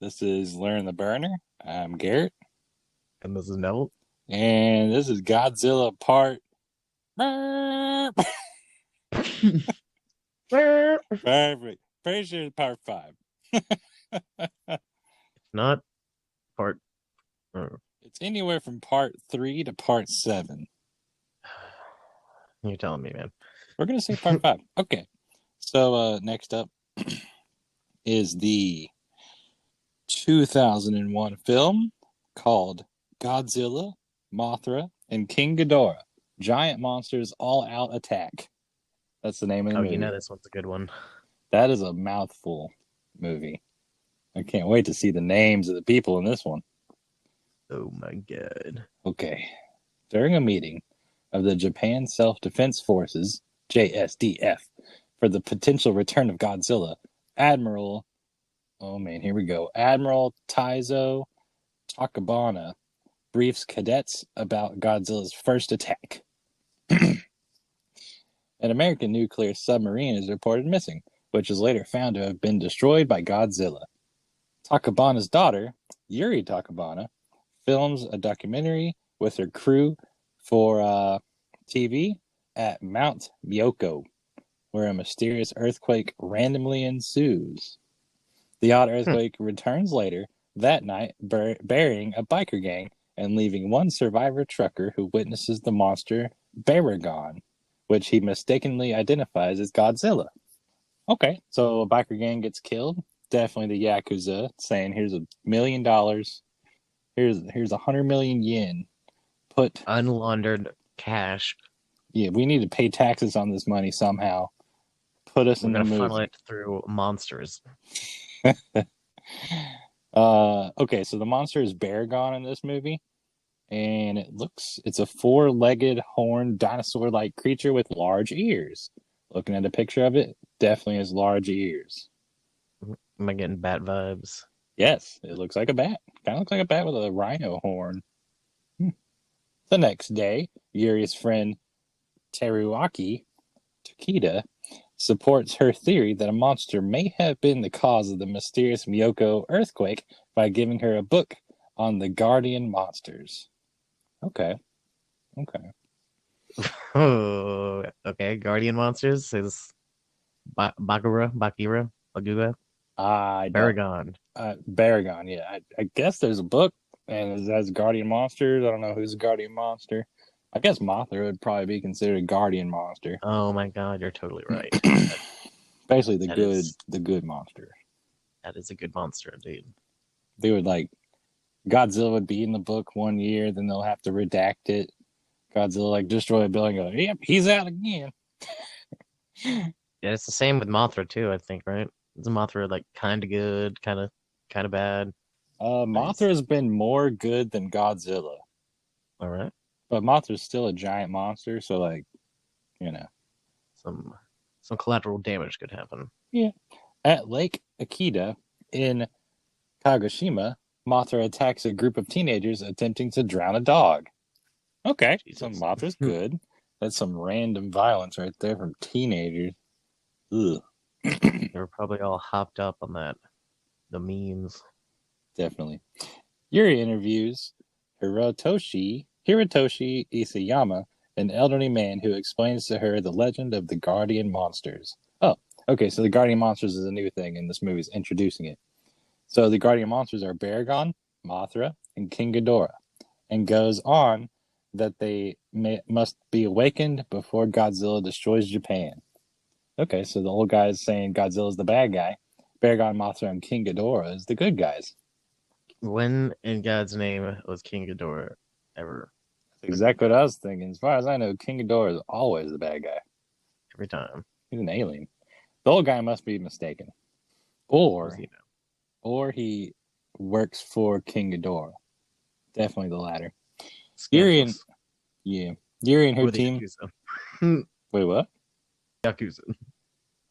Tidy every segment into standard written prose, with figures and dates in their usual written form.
This is Learn the Burner. I'm Garrett. And this is Neville. And this is Godzilla Part. Perfect. Pretty sure it's Part 5. Not part. uh, It's anywhere from Part 3 to Part 7. You're telling me, man. We're going to say Part 5. Okay. So, next up is the 2001 film called Godzilla, Mothra, and King Ghidorah. Giant Monsters All Out Attack. That's the name of the Oh, movie. this one's a good one. That is a mouthful movie. I can't wait to see the names of the people in this one. Oh my god. Okay. During a meeting of the Japan Self-Defense Forces, JSDF, for the potential return of Godzilla, Admiral, oh man, here we go. Admiral Taizo Takabana briefs cadets about Godzilla's first attack. An American nuclear submarine is reported missing, which is later found to have been destroyed by Godzilla. Takabana's daughter, Yuri Takabana, films a documentary with her crew for TV at Mount Myoko, where a mysterious earthquake randomly ensues. The odd earthquake returns later that night, burying a biker gang and leaving one survivor trucker who witnesses the monster Baragon, which he mistakenly identifies as Godzilla. Okay, so a biker gang gets killed. Definitely the Yakuza saying, "Here's $1 million. Here's 100 million yen. Put Unlaundered cash. yeah, we need to pay taxes on this money somehow. Put us We're in the gonna funnel movie." it through monsters. Okay, so the monster is Baragon in this movie, and it's a four-legged, horned, dinosaur-like creature with large ears. Looking at a picture of it, definitely has large ears. Am I getting bat vibes? Yes, it looks like a bat. Kind of looks like a bat with a rhino horn. The next day, Yuri's friend Teruaki Takeda supports her theory that a monster may have been the cause of the mysterious Myoko earthquake by giving her a book on the guardian monsters. Okay. Oh, okay. Guardian monsters is Bakura, Aguga, I don't. Baragon. Baragon, yeah. I guess there's a book and it has guardian monsters. I don't know who's a guardian monster. I guess Mothra would probably be considered a guardian monster. Oh my god, you're totally right. Basically That is the good monster. that is a good monster indeed. They would like Godzilla would be in the book one year, then they'll have to redact it. Godzilla like destroy a building, go, yep, he's out again. Yeah, it's the same with Mothra too, I think, right? Is Mothra like kind of good, kind of bad? Mothra Nice. has been more good than Godzilla, All right. but Mothra's still a giant monster, so like, you know. Some some collateral damage could happen. Yeah. At Lake Akita in Kagoshima, Mothra attacks a group of teenagers attempting to drown a dog. Okay, so Jesus. Mothra's good. That's some random violence right there from teenagers. Ugh. They were probably all hopped up on the memes. Definitely. Yuri interviews Hirotoshi Isayama, an elderly man who explains to her the legend of the guardian monsters. Oh, okay, so the guardian monsters is a new thing, and this movie is introducing it. So the guardian monsters are Baragon, Mothra, and King Ghidorah, and goes on that must be awakened before Godzilla destroys Japan. Okay, so the old guy is saying Godzilla's the bad guy. Baragon, Mothra, and King Ghidorah is the good guys. When in God's name was King Ghidorah ever That's the good exactly what guy? I was thinking. As far as I know, King Ghidorah is always the bad guy. Every time. He's an alien. The old guy must be mistaken, What does or he know? or he works for King Ghidorah. Definitely the latter. Yuri and Scandalous. yeah, Yuri and her Or the team. Yakuza. Wait, what? Yakuza.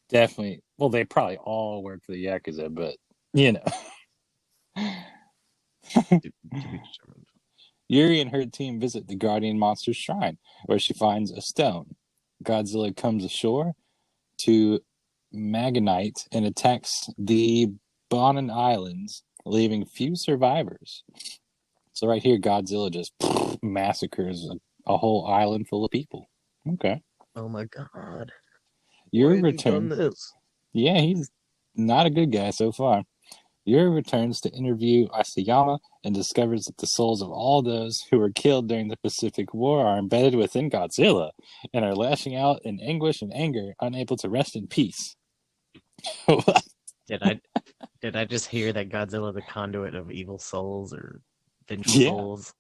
Definitely. Well, they probably all work for the Yakuza, but you know. To be determined. Yuri and her team visit the Guardian Monster's shrine, where she finds a stone. Godzilla comes ashore to Magonite and attacks the Bonin Islands leaving few survivors. So right here, Godzilla just massacres a whole island full of people. Okay. Oh my god. Why Yuri have you done returns. this? Yeah, he's not a good guy so far. Yuri returns to interview Asayama and discovers that the souls of all those who were killed during the Pacific War are embedded within Godzilla and are lashing out in anguish and anger, unable to rest in peace. Did I did I just hear that Godzilla the conduit of evil souls or vengeful Yeah, souls?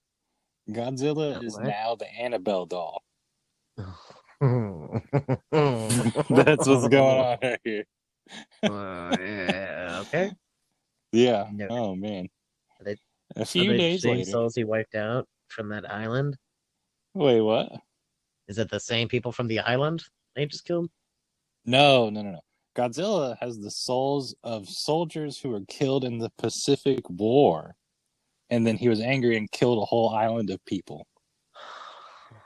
Godzilla is What? now the Annabelle doll. uh, That's what's going on right here. yeah, okay. Yeah. No. Oh man. Are they A are few they the days same later. souls he wiped out from that island? Wait, what? Is it the same people from the island they just killed? No, no, no, no. Godzilla has the souls of soldiers who were killed in the Pacific War, and then he was angry and killed a whole island of people.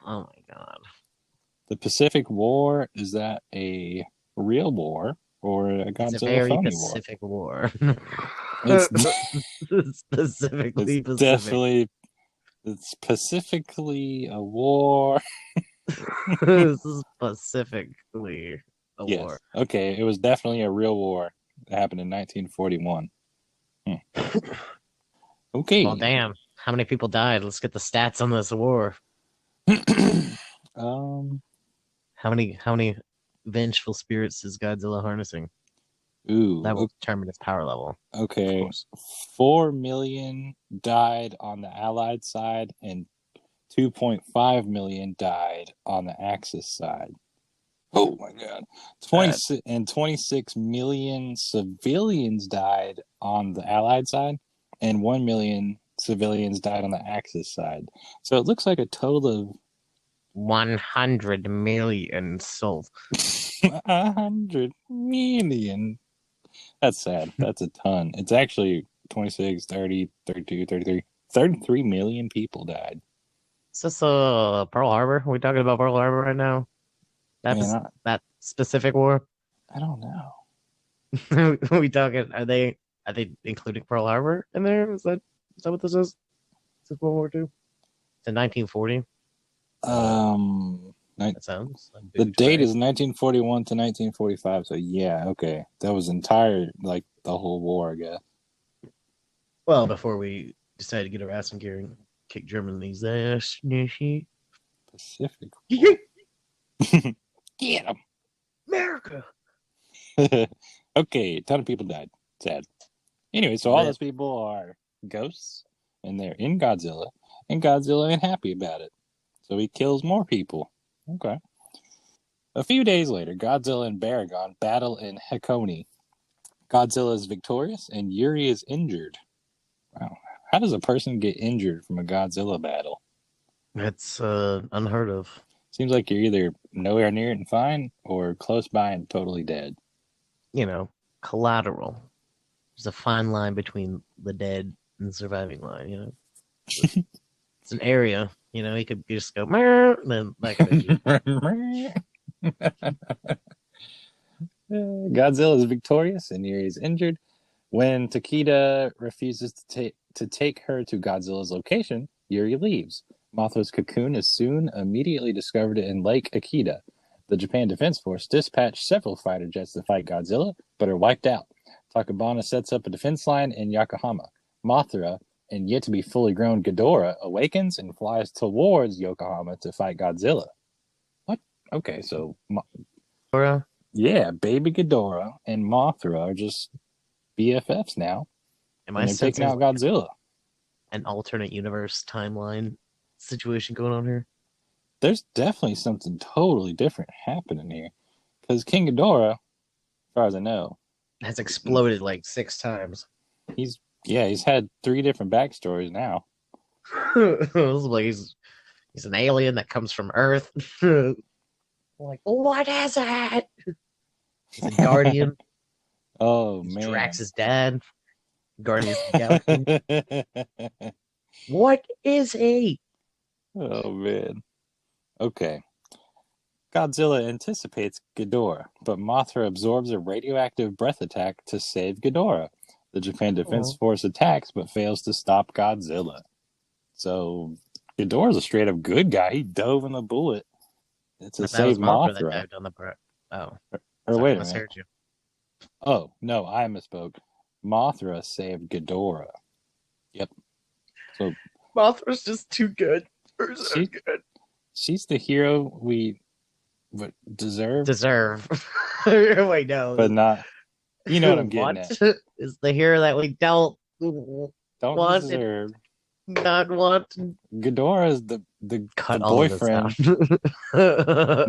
Oh my god. The Pacific War, is that a real war or a It's a Godzilla very phony war? Pacific war. It's it's Specifically Pacific. definitely it's specifically a war. This is specifically a war. Yes. Okay, it was definitely a real war. It happened in 1941. Hmm. Well, Okay. damn. How many people died? Let's get the stats on this war. um. How many vengeful spirits is Godzilla harnessing? That will Ooh. determine its power level, of Okay. course. 4 million died on the Allied side, and 2.5 million died on the Axis side. Oh my God. Uh, 26 million civilians died on the Allied side, and 1 million civilians died on the Axis side. So it looks like a total 100 million souls. of 100 million. That's sad. That's a ton. It's actually 26, 30, 32, 33. 33 million people died. Is this Pearl Harbor? Are we talking about Pearl Harbor right now? That Man, that specific war? I don't know. Are we talking? Are they including Pearl Harbor in there? Is that what this is? Is this World War II? It's in 1940. Um, That sounds a the boot, date right? is 1941 to 1945. So yeah, okay, that was entire like the whole war, I guess. Well, before we decided to get our ass in gear and kick Germany's ass. Pacific War. America. Get them. Okay, a ton of people died. Sad. Anyway, so all Rip. those people are ghosts, and they're in Godzilla, and Godzilla ain't happy about it, so he kills more people. Okay. A few days later, Godzilla and Baragon battle in Hakone. Godzilla is victorious, and Yuri is injured. Wow. How does a person get injured from a Godzilla battle? That's unheard of. Seems like you're either nowhere near it and fine, or close by and totally dead. You know, collateral. There's a fine line between the dead and the surviving line. It's an area. He could just go, "Meow," and then that could end you. Godzilla is victorious, and Yuri is injured. When Takeda refuses to take her to Godzilla's location, Yuri leaves. Mothra's cocoon is soon immediately discovered in Lake Akita. The Japan Defense Force dispatched several fighter jets to fight Godzilla, but are wiped out. Takabana sets up a defense line in Yokohama. Mothra and yet to be fully grown Ghidorah awakens and flies towards Yokohama to fight Godzilla. What? Okay, so Laura, yeah, baby Ghidorah and Mothra are just BFFs now, am I and they're taking sensing out like Godzilla. an alternate universe timeline situation going on here? There's definitely something totally different happening here. Because King Ghidorah, as far as I know, Has exploded like 6 times. he's had 3 different backstories now. Like he's an alien that comes from Earth. Like, what is it? He's a guardian. Oh He's man. Drax's dad. Guardians of the Galaxy. What is he? Oh man. Okay. Godzilla anticipates Ghidorah, but Mothra absorbs a radioactive breath attack to save Ghidorah. The Japan Defense Oh. Force attacks, but fails to stop Godzilla. So Ghidorah's a straight up good guy. He dove in the bullet to That was save Mothra that Mothra. dived on the part. Oh, Or sorry, I wait a minute. misheard you. Oh, no, I misspoke. Mothra saved Ghidorah. Yep. So Mothra's just too good. So she good. she's the hero we deserve, Deserve. Wait, no. but not. You know what I'm getting What at. is the hero that we don't Don't want and deserve. not want? Ghidorah is the Cut all of this out. boyfriend.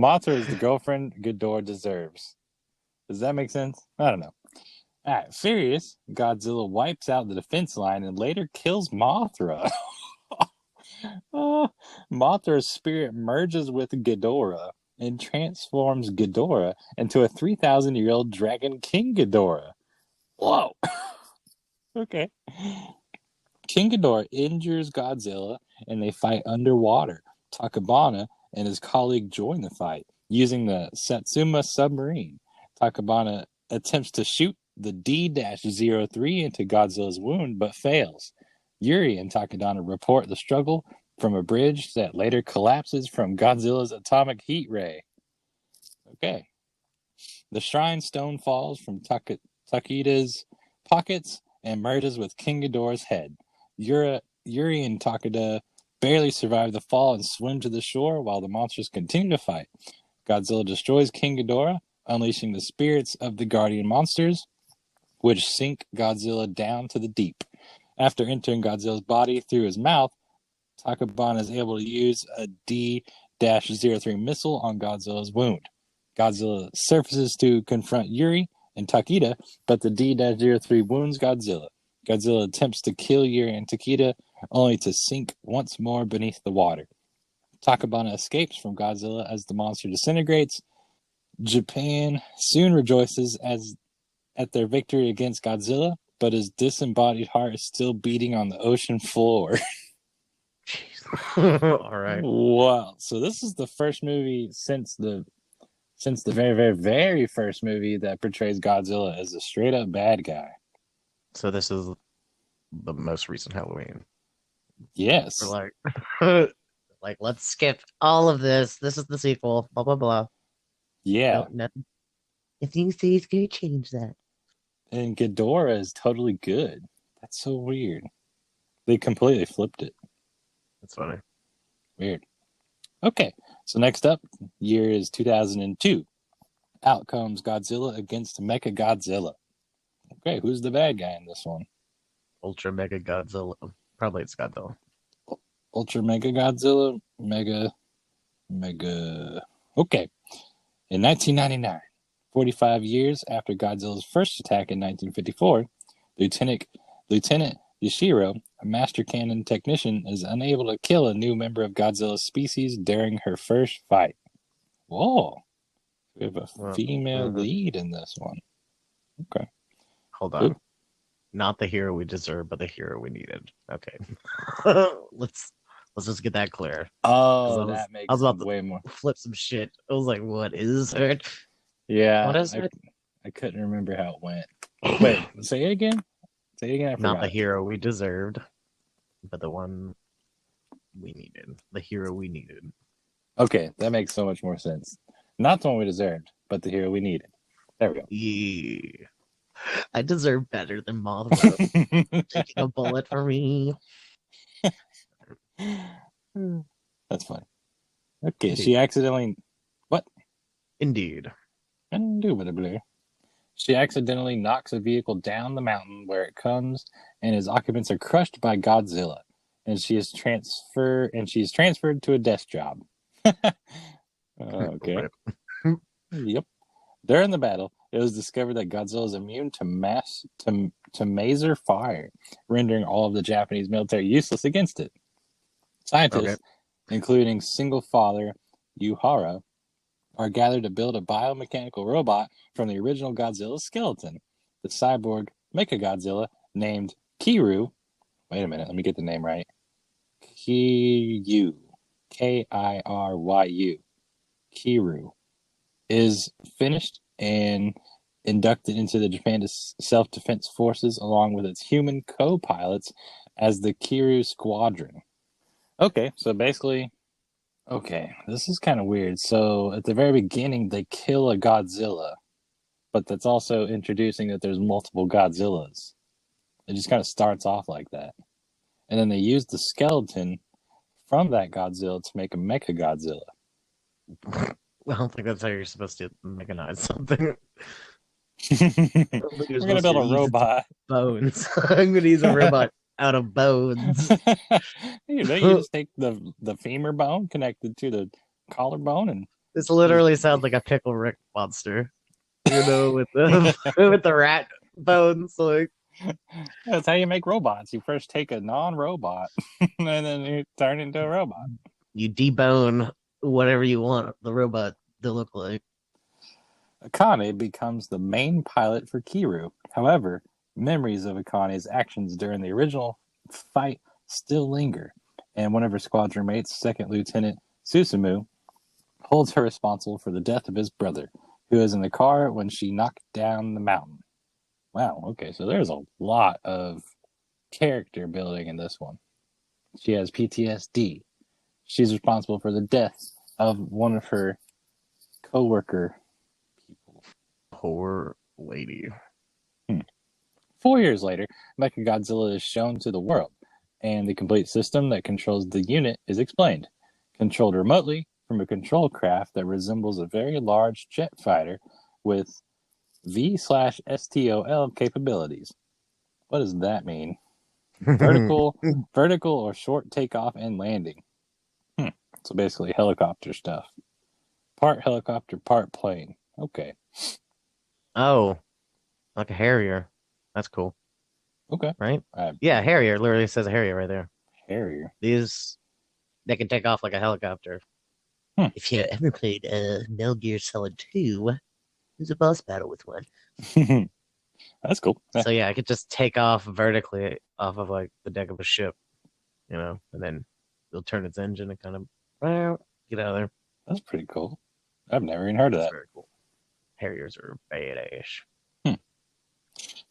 Mothra is the girlfriend Ghidorah deserves. Does that make sense? I don't know. All right, furious, Godzilla wipes out the defense line and later kills Mothra. Mothra's spirit merges with Ghidorah and transforms Ghidorah into a 3,000-year-old dragon King Ghidorah. Whoa. Okay. King Ghidorah injures Godzilla and they fight underwater. Takabana and his colleague join the fight using the Satsuma submarine. Takabana attempts to shoot the D-03 into Godzilla's wound but fails. Yuri and Takabana report the struggle from a bridge that later collapses from Godzilla's atomic heat ray. Okay. The shrine stone falls from Takeda's pockets and merges with King Ghidorah's head. Yuri and Takeda barely survive the fall and swim to the shore while the monsters continue to fight. Godzilla destroys King Ghidorah, unleashing the spirits of the guardian monsters, which sink Godzilla down to the deep. After entering Godzilla's body through his mouth, Takabana is able to use a D-03 missile on Godzilla's wound. Godzilla surfaces to confront Yuri and Takeda, but the D-03 wounds Godzilla. Godzilla attempts to kill Yuri and Takeda, only to sink once more beneath the water. Takabana escapes from Godzilla as the monster disintegrates. Japan soon rejoices at their victory against Godzilla, but his disembodied heart is still beating on the ocean floor. Jeez. All right. Wow. So this is the first movie since the very, very, very first movie that portrays Godzilla as a straight up bad guy. So this is the most recent Halloween. Yes. We're like, let's skip all of this. This is the sequel. Blah blah blah. Yeah. Nothing you say is gonna change that. And Ghidorah is totally good. That's so weird. They completely flipped it. That's funny. Weird. Okay. So next up, year is 2002. Out comes Godzilla against Mecha Godzilla. Okay, who's the bad guy in this one? Ultra Mega Godzilla. Probably it's Godzilla. Ultra Mega Godzilla? Mega. Okay. In 1999, 45 years after Godzilla's first attack in 1954, Lieutenant Yashiro, a master cannon technician, is unable to kill a new member of Godzilla's species during her first fight. Whoa. We have a female lead in this one. Okay. Hold on. Ooh. Not the hero we deserve, but the hero we needed. Okay. let's just get that clear. Oh, that makes I was about way more. Flip some shit. I was like, what is it? Yeah. What is it? I couldn't remember how it went. Wait, say it again? Say it again. I forgot. Not the hero we deserved, but the one we needed. The hero we needed. Okay, that makes so much more sense. Not the one we deserved, but the hero we needed. There we go. Yeah. I deserve better than Mothra taking a bullet for me. That's funny. Okay, she accidentally... What? Indeed. Indubitably. She accidentally knocks a vehicle down the mountain where it comes, and its occupants are crushed by Godzilla. And she's transferred to a desk job. Okay. Yep. During the battle, it was discovered that Godzilla is immune to maser fire, rendering all of the Japanese military useless against it. Scientists, including single father Uehara, are gathered to build a biomechanical robot from the original Godzilla skeleton. The cyborg Mechagodzilla, named Kiryu. Wait a minute, let me get the name right. Kiryu. Kiryu. Kiryu. Is finished and inducted into the Japan Self-Defense Forces along with its human co-pilots as the Kiryu Squadron. Okay, so basically, okay, this is kind of weird. So at the very beginning, they kill a Godzilla, but that's also introducing that there's multiple Godzillas. It just kind of starts off like that. And then they use the skeleton from that Godzilla to make a Mecha Godzilla. I don't think that's how you're supposed to mechanize something. You're We're gonna supposed build to a use its robot. bones. I'm gonna use a robot out of bones. You know, you just take the femur bone connected to the collarbone and This literally sounds like a pickle Rick monster. You know, with the with the rat bones, like that's how you make robots. You first take a non-robot and then you turn into a robot. you debone whatever you want the robot to look like. Akane becomes the main pilot for Kiryu. However, memories of Akane's actions during the original fight still linger, and one of her squadron mates, Second Lieutenant Susumu, holds her responsible for the death of his brother, who was in the car when she knocked down the mountain. Wow, okay, so there's a lot of character building in this one. She has PTSD. She's responsible for the death of one of her co-worker people. Poor lady. 4 years later, Mechagodzilla is shown to the world, and the complete system that controls the unit is explained. Controlled remotely from a control craft that resembles a very large jet fighter with V/STOL capabilities. What does that mean? Vertical or short takeoff and landing. So basically helicopter stuff. Part helicopter, part plane. Okay. Oh, like a Harrier. That's cool. Okay. Right? Yeah, Harrier. Literally says a Harrier right there. Harrier. They can take off like a helicopter. If you ever played Metal Gear Solid 2, there's a boss battle with one. That's cool. So yeah, I could just take off vertically off of like the deck of a ship, you know, and then it'll turn its engine and kind of get out of there. That's pretty cool. I've never even heard of that. Very cool. Harriers are badass.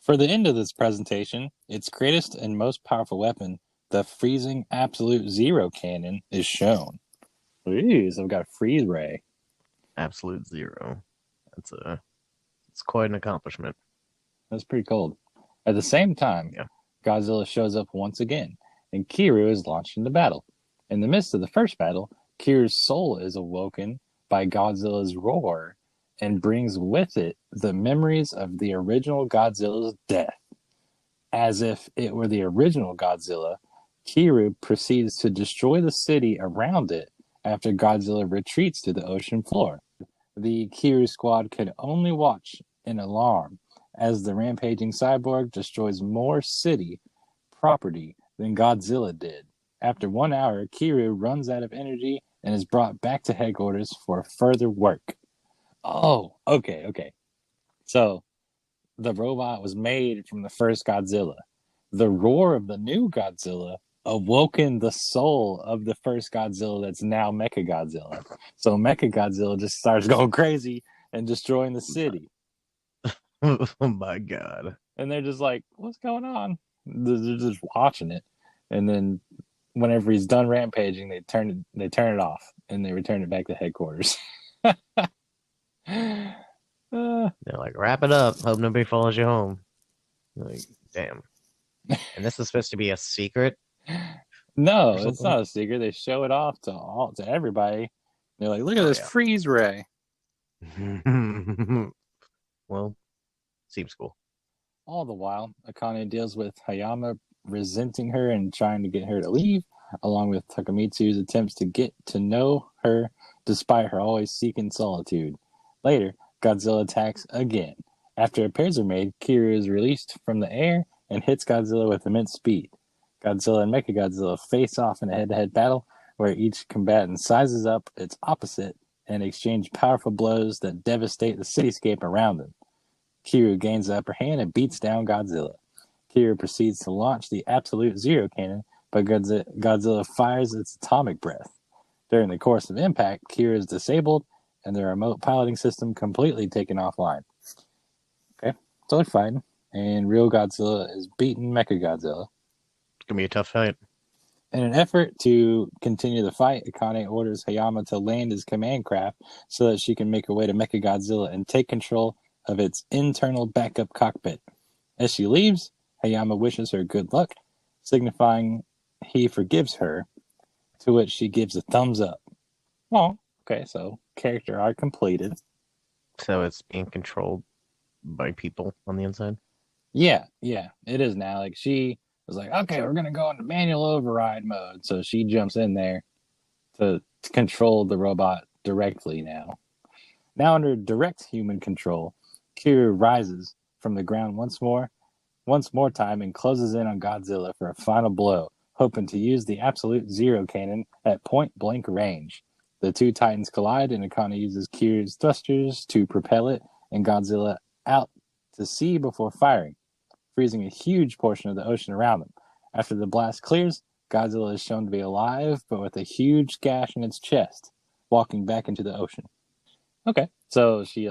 For the end of this presentation, its greatest and most powerful weapon, the freezing absolute zero cannon, is shown. Jeez, I've got a freeze ray. Absolute zero. It's quite an accomplishment. That's pretty cold. At the same time, Godzilla shows up once again, and Kiryu is launched into battle. In the midst of the first battle, Kiryu's soul is awoken by Godzilla's roar and brings with it the memories of the original Godzilla's death. As if it were the original Godzilla, Kiryu proceeds to destroy the city around it after Godzilla retreats to the ocean floor. The Kiryu squad could only watch in alarm as the rampaging cyborg destroys more city property than Godzilla did. After 1 hour, Kiryu runs out of energy and is brought back to headquarters for further work. Oh, okay. So, the robot was made from the first Godzilla. The roar of the new Godzilla awoken the soul of the first Godzilla that's now Mechagodzilla. So Mechagodzilla just starts going crazy and destroying the city. Oh my god. And they're just like, what's going on? They're just watching it. And then whenever he's done rampaging, they turn it off and they return it back to headquarters. They're like, wrap it up. Hope nobody follows you home. Like, damn. And this is supposed to be a secret? No, it's not a secret. They show it off to everybody. They're like, look at this freeze ray. Well, seems cool. All the while, Akane deals with Hayama resenting her and trying to get her to leave, along with Takamitsu's attempts to get to know her despite her always seeking solitude. Later, Godzilla attacks again. After repairs are made, Kiryu is released from the air and hits Godzilla with immense speed. Godzilla and Mechagodzilla face off in a head-to-head battle where each combatant sizes up its opposite and exchange powerful blows that devastate the cityscape around them. Kiryu gains the upper hand and beats down Godzilla. Kiryu proceeds to launch the Absolute Zero Cannon, but Godzilla fires its atomic breath. During the course of impact, Kiryu is disabled and the remote piloting system completely taken offline. So they're fighting, and real Godzilla is beating Mechagodzilla. It's gonna be a tough fight. In an effort to continue the fight, Akane orders Hayama to land his command craft so that she can make her way to Mechagodzilla and take control of its internal backup cockpit. As she leaves, Hayama wishes her good luck, signifying he forgives her, to which she gives a thumbs up. Oh, okay, so character arc completed. So it's being controlled by people on the inside. Yeah, it is now. Like she was like, okay, we're gonna go into manual override mode. So she jumps in there to control the robot directly now. Now under direct human control, Kiryu rises from the ground once more time, and closes in on Godzilla for a final blow, hoping to use the absolute zero cannon at point blank range. The two titans collide, and Akane uses Kiryu's thrusters to propel it and Godzilla out to sea before firing, freezing a huge portion of the ocean around them. After the blast clears, Godzilla is shown to be alive, but with a huge gash in its chest, walking back into the ocean. Okay, so she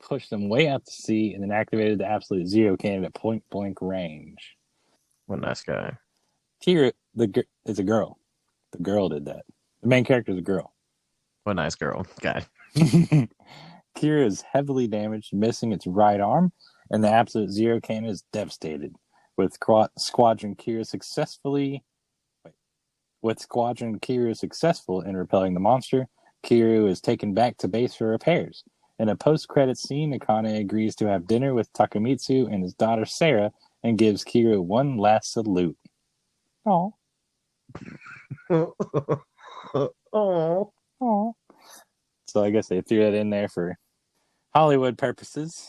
pushed them way out to sea and then activated the absolute zero cannon at point blank range. What a nice guy. Kira, it's a girl. The girl did that. The main character is a girl. What a nice girl. Guy. Kira is heavily damaged, missing its right arm, and the absolute zero cannon is devastated. With Squadron Kira successful in repelling the monster, Kiryu is taken back to base for repairs. In a post-credits scene, Akane agrees to have dinner with Takamitsu and his daughter Sarah and gives Kiryu one last salute. Oh. Oh. So I guess they threw that in there for Hollywood purposes.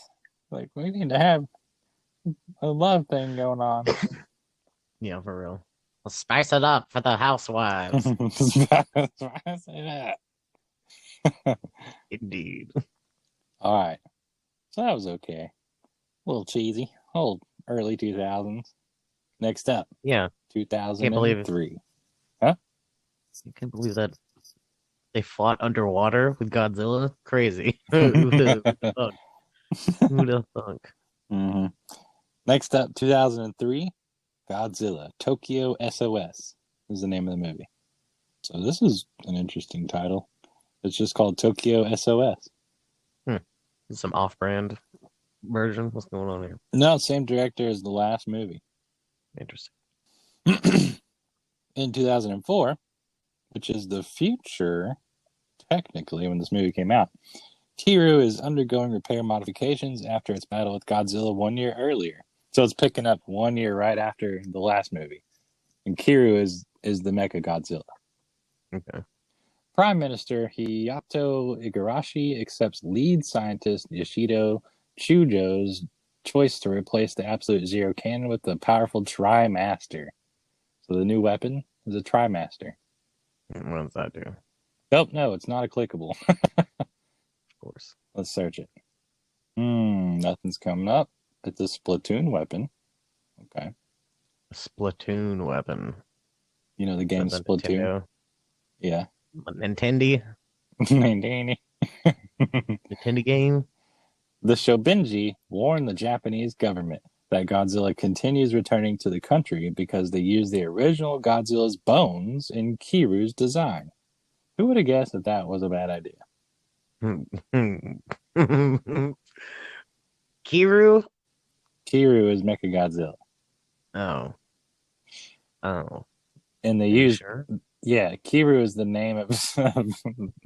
Like, we need to have a love thing going on. Yeah, for real. Let's spice it up for the housewives. That's why I say that. Indeed. All right. So that was okay. A little cheesy. Old early 2000s. Next up. Yeah. 2003. Huh? You can't believe that they fought underwater with Godzilla? Crazy. Who'd have thunk? Who'd have thunk? Mm-hmm. Next up, 2003. Godzilla Tokyo Sos is the name of the movie. So this is an interesting title. It's just called Tokyo SOS. Some off-brand version. What's going on here? No, same director as the last movie. Interesting. In 2004, which is the future, technically, when this movie came out, Kiryu is undergoing repair modifications after its battle with Godzilla 1 year earlier. So it's picking up 1 year right after the last movie. And Kiryu is the Mecha Godzilla. Okay. Prime Minister Hiyato Igarashi accepts lead scientist Yoshido Chujo's choice to replace the Absolute Zero cannon with the powerful Trimaster. So the new weapon is a Trimaster. What does that do? Of Nope, no, it's not a clickable. course. Let's search it. Nothing's coming up. It's a Splatoon weapon. Okay. A Splatoon weapon. You know the game Splatoon? Nintendo? Yeah. Nintendo? Nintendo. Nintendo game? The Shobinji warn the Japanese government that Godzilla continues returning to the country because they use the original Godzilla's bones in Kiryu's design. Who would have guessed that that was a bad idea? Kiryu? Kiryu is Mechagodzilla. Oh. Oh. And they Are you use... sure? Yeah, Kiryu is the name of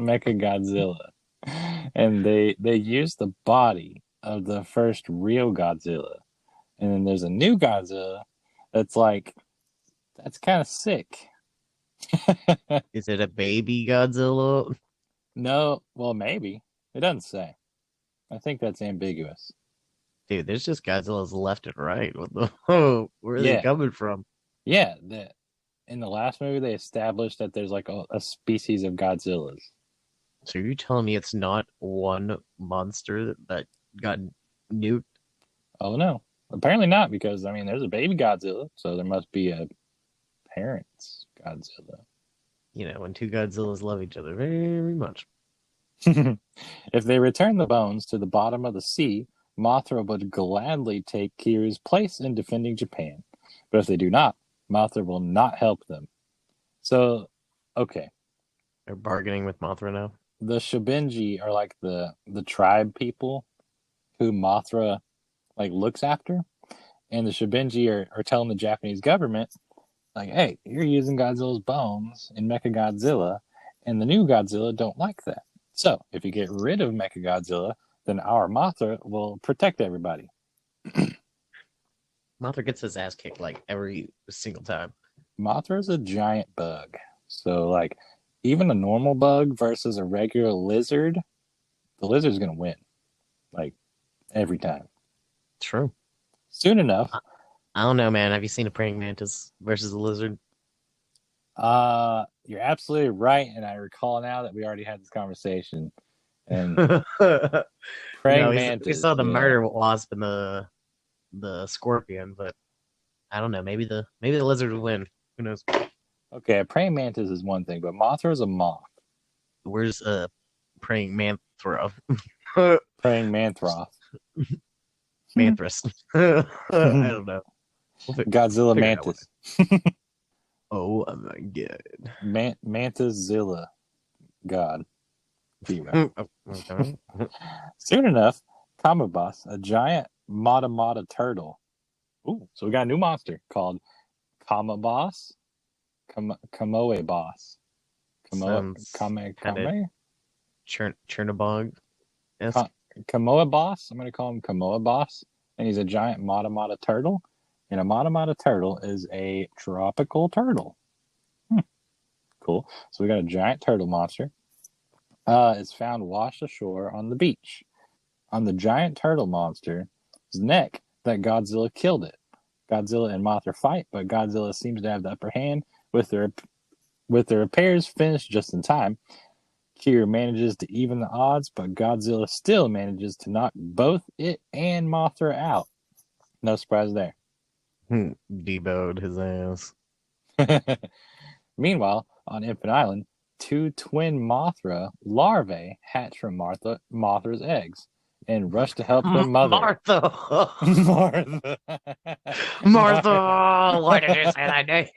Mechagodzilla. And they use the body of the first real Godzilla. And then there's a new Godzilla that's kind of sick. Is it a baby Godzilla? No, well, maybe. It doesn't say. I think that's ambiguous. Dude, there's just Godzillas left and right. What the? Oh, where are they coming from? Yeah, in the last movie, they established that there's a species of Godzillas. So you're telling me it's not one monster that got nuked? Oh, no. Apparently not, because, there's a baby Godzilla, so there must be a parent's Godzilla. You know, when two Godzillas love each other very much. If they return the bones to the bottom of the sea, Mothra would gladly take Kiru's place in defending Japan. But if they do not, Mothra will not help them. So, okay. They're bargaining with Mothra now. The Shobinji are like the tribe people who Mothra like looks after. And the Shobinji are telling the Japanese government, like, hey, you're using Godzilla's bones in Mechagodzilla, and the new Godzilla don't like that. So, if you get rid of Mechagodzilla, then our Mothra will protect everybody. Mothra gets his ass kicked like every single time. Mothra is a giant bug. So, like, even a normal bug versus a regular lizard, the lizard's going to win. Like, every time. True. Soon enough. I don't know, man. Have you seen a praying mantis versus a lizard? You're absolutely right, and I recall now that we already had this conversation. And praying mantis. We saw the murder wasp and the scorpion, but I don't know. Maybe the lizard would win. Who knows? Okay, a praying mantis is one thing, but Mothra is a moth. Where's praying manthro? Praying manthroth. Manthras. I don't know. Godzilla mantis. Oh my god. Mantis-zilla. God. Okay. Soon enough, Kamabas, a giant Mata turtle. Ooh, so we got a new monster called Kamabas. Kamoe boss. Kame. Chernobog. Yes. Kamoa boss. I'm going to call him Kamoa boss. And he's a giant Mata turtle. And a Mata turtle is a tropical turtle. Cool. So we got a giant turtle monster. It's found washed ashore on the beach. On the giant turtle monster's neck, that Godzilla killed it. Godzilla and Mothra fight, but Godzilla seems to have the upper hand with the repairs finished just in time. Kiru manages to even the odds, but Godzilla still manages to knock both it and Mothra out. No surprise there. Debowed his ass. Meanwhile, on Infinite Island, two twin Mothra larvae hatch from Mothra's eggs and rush to help their mother. Martha! Martha! Martha! Why did you say that name?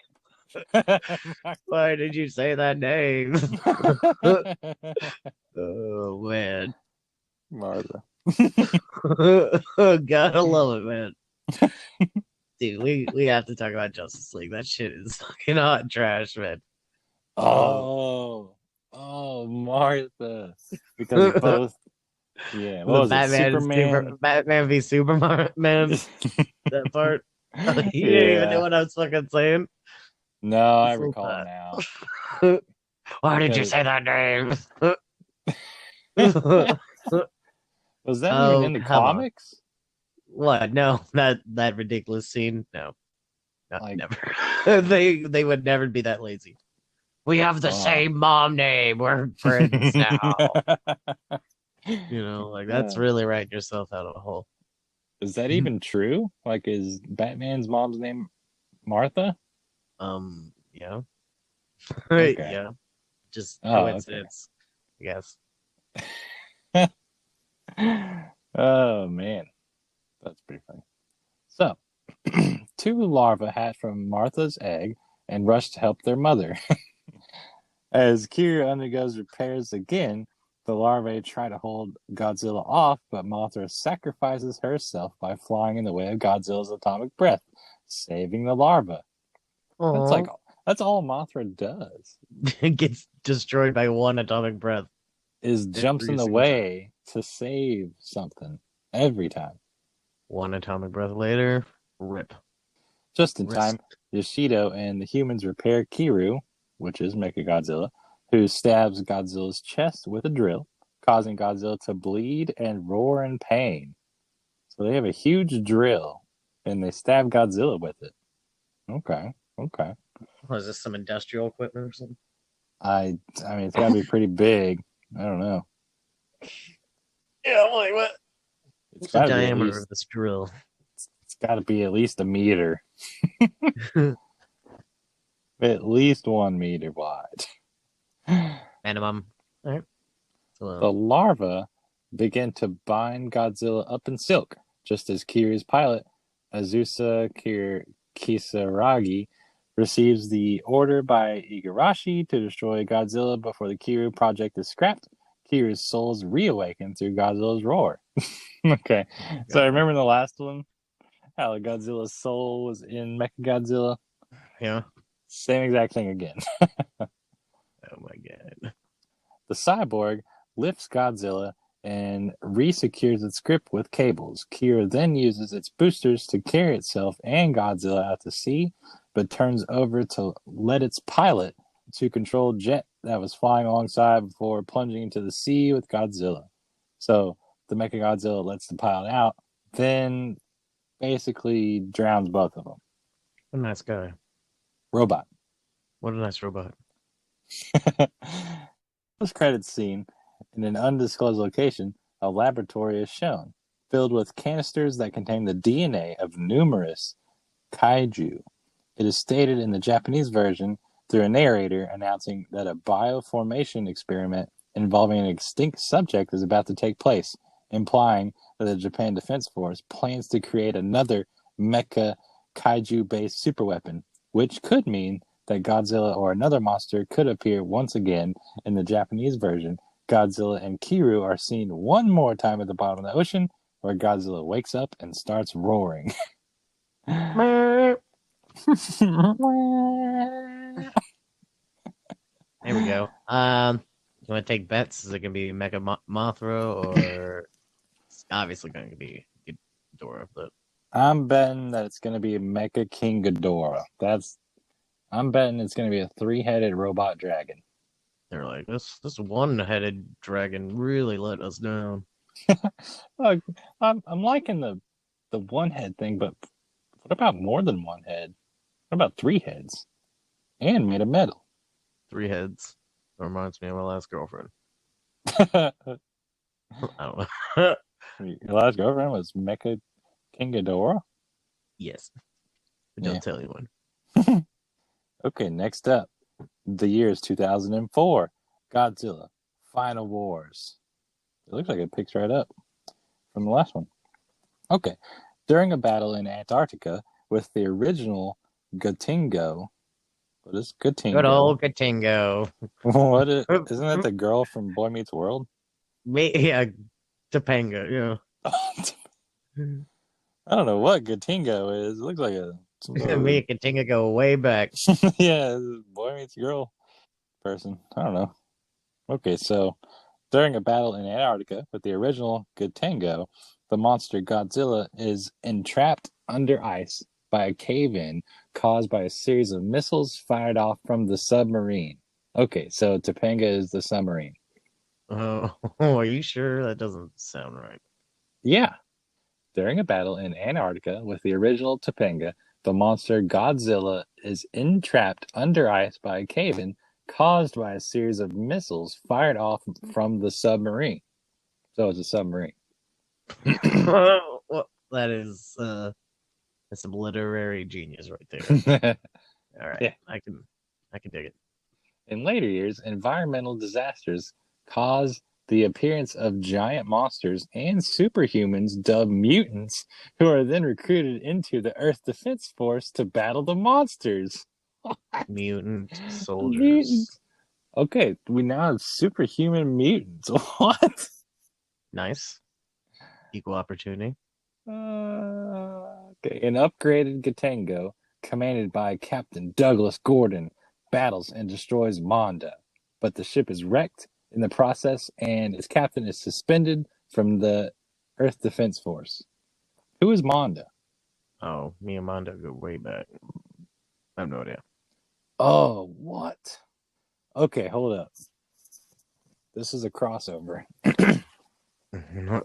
Why did you say that name? Oh, man. Martha. Gotta love it, man. Dude, we have to talk about Justice League. That shit is fucking hot trash, man. Oh, Martha. Because both. Yeah, what was it? Superman? Batman v Superman. That part. You didn't even know what I was fucking saying. No, I recall now. Why did you say that name? Was that even in the comics? What? No, that ridiculous scene. No, never. They would never be that lazy. We have the same mom name. We're friends now. You know, like that's really writing yourself out of a hole. Is that even true? Like, is Batman's mom's name Martha? Yeah. Okay. Yeah. Just coincidence, okay. I guess. Oh man, that's pretty funny. So, two larvae hatch from Martha's egg and rush to help their mother. As Kira undergoes repairs again, the larvae try to hold Godzilla off, but Mothra sacrifices herself by flying in the way of Godzilla's atomic breath, saving the larva. That's all Mothra does. It gets destroyed by one atomic breath. Is jumps in the way to save something every time. One atomic breath later, rip. Just in time, Yoshido and the humans repair Kiru, which is Mechagodzilla, who stabs Godzilla's chest with a drill, causing Godzilla to bleed and roar in pain. So they have a huge drill, and they stab Godzilla with it. Okay. Was this some industrial equipment or something? I mean, it's got to be pretty big. I don't know. Yeah, I'm like, what? What's the diameter of this drill? It's got to be at least a meter. At least 1 meter wide. Minimum. All right. The larva begin to bind Godzilla up in silk, just as Kiryu's pilot, Kisaragi, receives the order by Igarashi to destroy Godzilla before the Kiryu project is scrapped. Kiryu's soul is reawakened through Godzilla's roar. Okay, so I God. remember in the last one how Godzilla's soul was in Mechagodzilla. Yeah. Same exact thing again. Oh my god. The cyborg lifts Godzilla and re-secures its grip with cables. Kira then uses its boosters to carry itself and Godzilla out to sea, but turns over to let its pilot to control jet that was flying alongside before plunging into the sea with Godzilla. So the Mechagodzilla lets the pilot out, then basically drowns both of them. What a nice guy. Robot. What a nice robot. Post credits scene in an undisclosed location, a laboratory is shown, filled with canisters that contain the DNA of numerous kaiju. It is stated in the Japanese version through a narrator announcing that a bioformation experiment involving an extinct subject is about to take place, implying that the Japan Defense Force plans to create another mecha kaiju-based superweapon, which could mean that Godzilla or another monster could appear once again. In the Japanese version, Godzilla and Kiryu are seen one more time at the bottom of the ocean, where Godzilla wakes up and starts roaring. There we go. You want to take bets? Is it going to be Mecha Mothra or it's obviously going to be Ghidorah? But I'm betting that it's going to be Mecha King Ghidorah. I'm betting it's going to be a three-headed robot dragon. they're like, this one-headed dragon really let us down. Look, I'm liking the one head thing, but what about more than one head? What about three heads? And made of metal. 3 heads. That reminds me of my last girlfriend. Your I don't know. last girlfriend was Mecha King Ghidorah? Yes. But don't Yeah. tell anyone. Okay, next up. The year is 2004. Godzilla. Final Wars. It looks like it picks right up from the last one. Okay. During a battle in Antarctica with the original Gatingo. What is Gatingo? Good old Katingo. Isn't that the girl from Boy Meets World? Yeah, Topanga, yeah. I don't know what Gatingo is. It looks like some sort Me of and Katinga go way back. yeah, Boy Meets Girl person. I don't know. Okay, so during a battle in Antarctica with the original Gatingo, the monster Godzilla is entrapped under ice by a cave-in caused by a series of missiles fired off from the submarine. Okay, so Topanga is the submarine. Oh, are you sure? That doesn't sound right. Yeah. During a battle in Antarctica with the original Topanga, the monster Godzilla is entrapped under ice by a cave-in caused by a series of missiles fired off from the submarine. So it's a submarine. Well, that is that's some literary genius right there. All right, Yeah. I can dig it. In later years, environmental disasters cause the appearance of giant monsters and superhumans dubbed mutants, who are then recruited into the Earth Defense Force to battle the monsters. Mutant soldiers. Mutants. Okay, we now have superhuman mutants. What? Nice. Equal opportunity. Okay, an upgraded Gatango, commanded by Captain Douglas Gordon, battles and destroys Monda, but the ship is wrecked in the process, and its captain is suspended from the Earth Defense Force. Who is Monda? Oh, me and Mondo go way back. I have no idea. Oh, what? Okay, hold up. This is a crossover from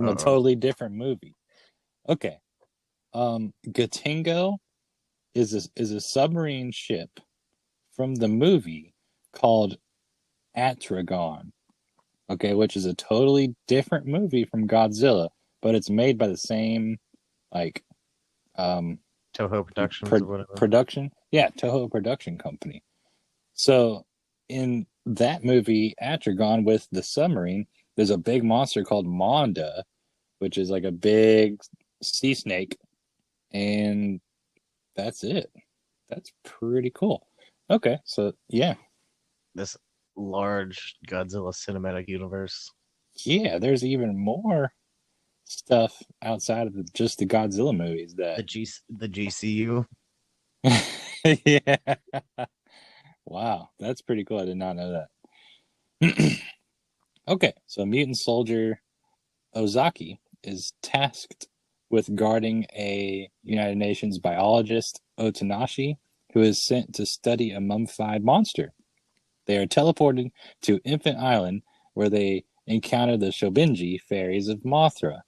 a totally different movie. Okay. Gatingo is a submarine ship from the movie called Atragon. Okay, which is a totally different movie from Godzilla, but it's made by the same like Toho Productions or whatever. production. Yeah, Toho production company. So in that movie, Atragon with the submarine, There's a big monster called Monda, which is like a big sea snake, and that's it. That's pretty cool. Okay, so yeah. This large Godzilla cinematic universe. Yeah, there's even more stuff outside of just the Godzilla movies that The GCU. yeah. Wow, that's pretty cool. I did not know that. Okay, so mutant soldier Ozaki is tasked with guarding a United Nations biologist, Otanashi, who is sent to study a mummified monster. They are teleported to Infant Island, where they encounter the Shobinji fairies of Mothra.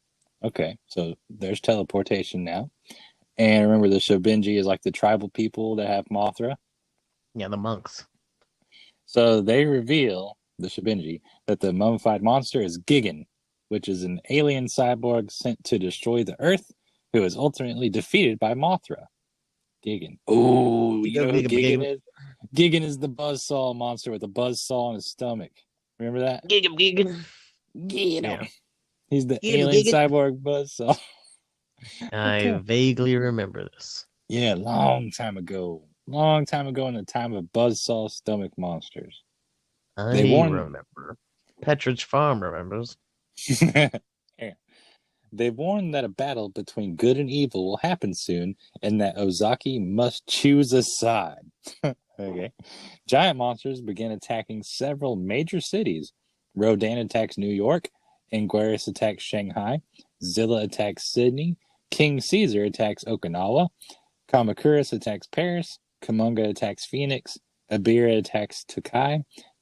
Okay, so there's teleportation now. And remember, the Shobinji is like the tribal people that have Mothra. Yeah, the monks. So they reveal, the Shobinji, that the mummified monster is Gigan, which is an alien cyborg sent to destroy the Earth, who is ultimately defeated by Mothra. Gigan. Oh, you know who Gigan is? Gigan is the buzzsaw monster with a buzzsaw in his stomach. Remember that? Gigan, Gigan. Get him. Yeah. He's the Get him, alien Gigan. cyborg buzzsaw. I Okay. vaguely remember this. Yeah, long time ago. Long time ago in the time of buzzsaw stomach monsters. They I warned remember. Petridge Farm remembers. Yeah. They warn that a battle between good and evil will happen soon, and that Ozaki must choose a side. Okay. Giant monsters begin attacking several major cities. Rodan attacks New York, Anguirus attacks Shanghai, Zilla attacks Sydney, King Caesar attacks Okinawa, Kamakuras attacks Paris, Kamunga attacks Phoenix, Abira attacks Tokai,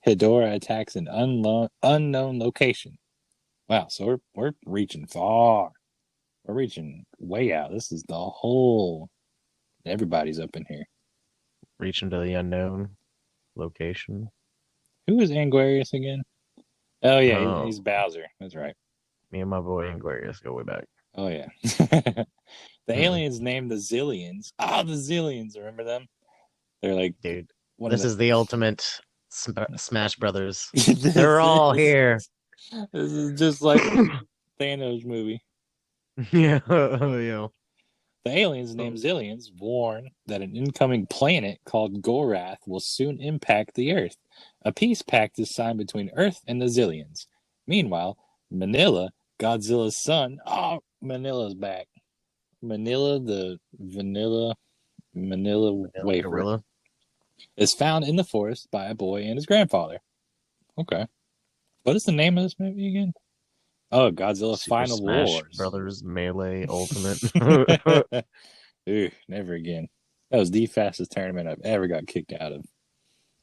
Hidora attacks an unknown location. Wow, so we're reaching far. We're reaching way out. This is the whole. Everybody's up in here. Reach into the unknown location. Who is Anguirus again? Oh yeah, Oh, he's Bowser. That's right. me and my boy Aquarius go way back. Oh yeah. The Hmm. aliens named the Zillions. Ah, the Zillions. Remember them? They're like Dude, one of this the. is the ultimate Smash Brothers. this They're all is here. this is just like Thanos movie. Yeah, yeah. The aliens named Zillions warn that an incoming planet called Gorath will soon impact the Earth. A peace pact is signed between Earth and the Zillions. Meanwhile, Manila, Godzilla's son, Manila's back. Manila, the Manila Vanilla wafer, Gorilla. is found in the forest by a boy and his grandfather. Okay. What is the name of this movie again? Oh, Godzilla Super Final Smash Wars. Brothers Melee Ultimate. Ooh, never again. That was the fastest tournament I've ever got kicked out of.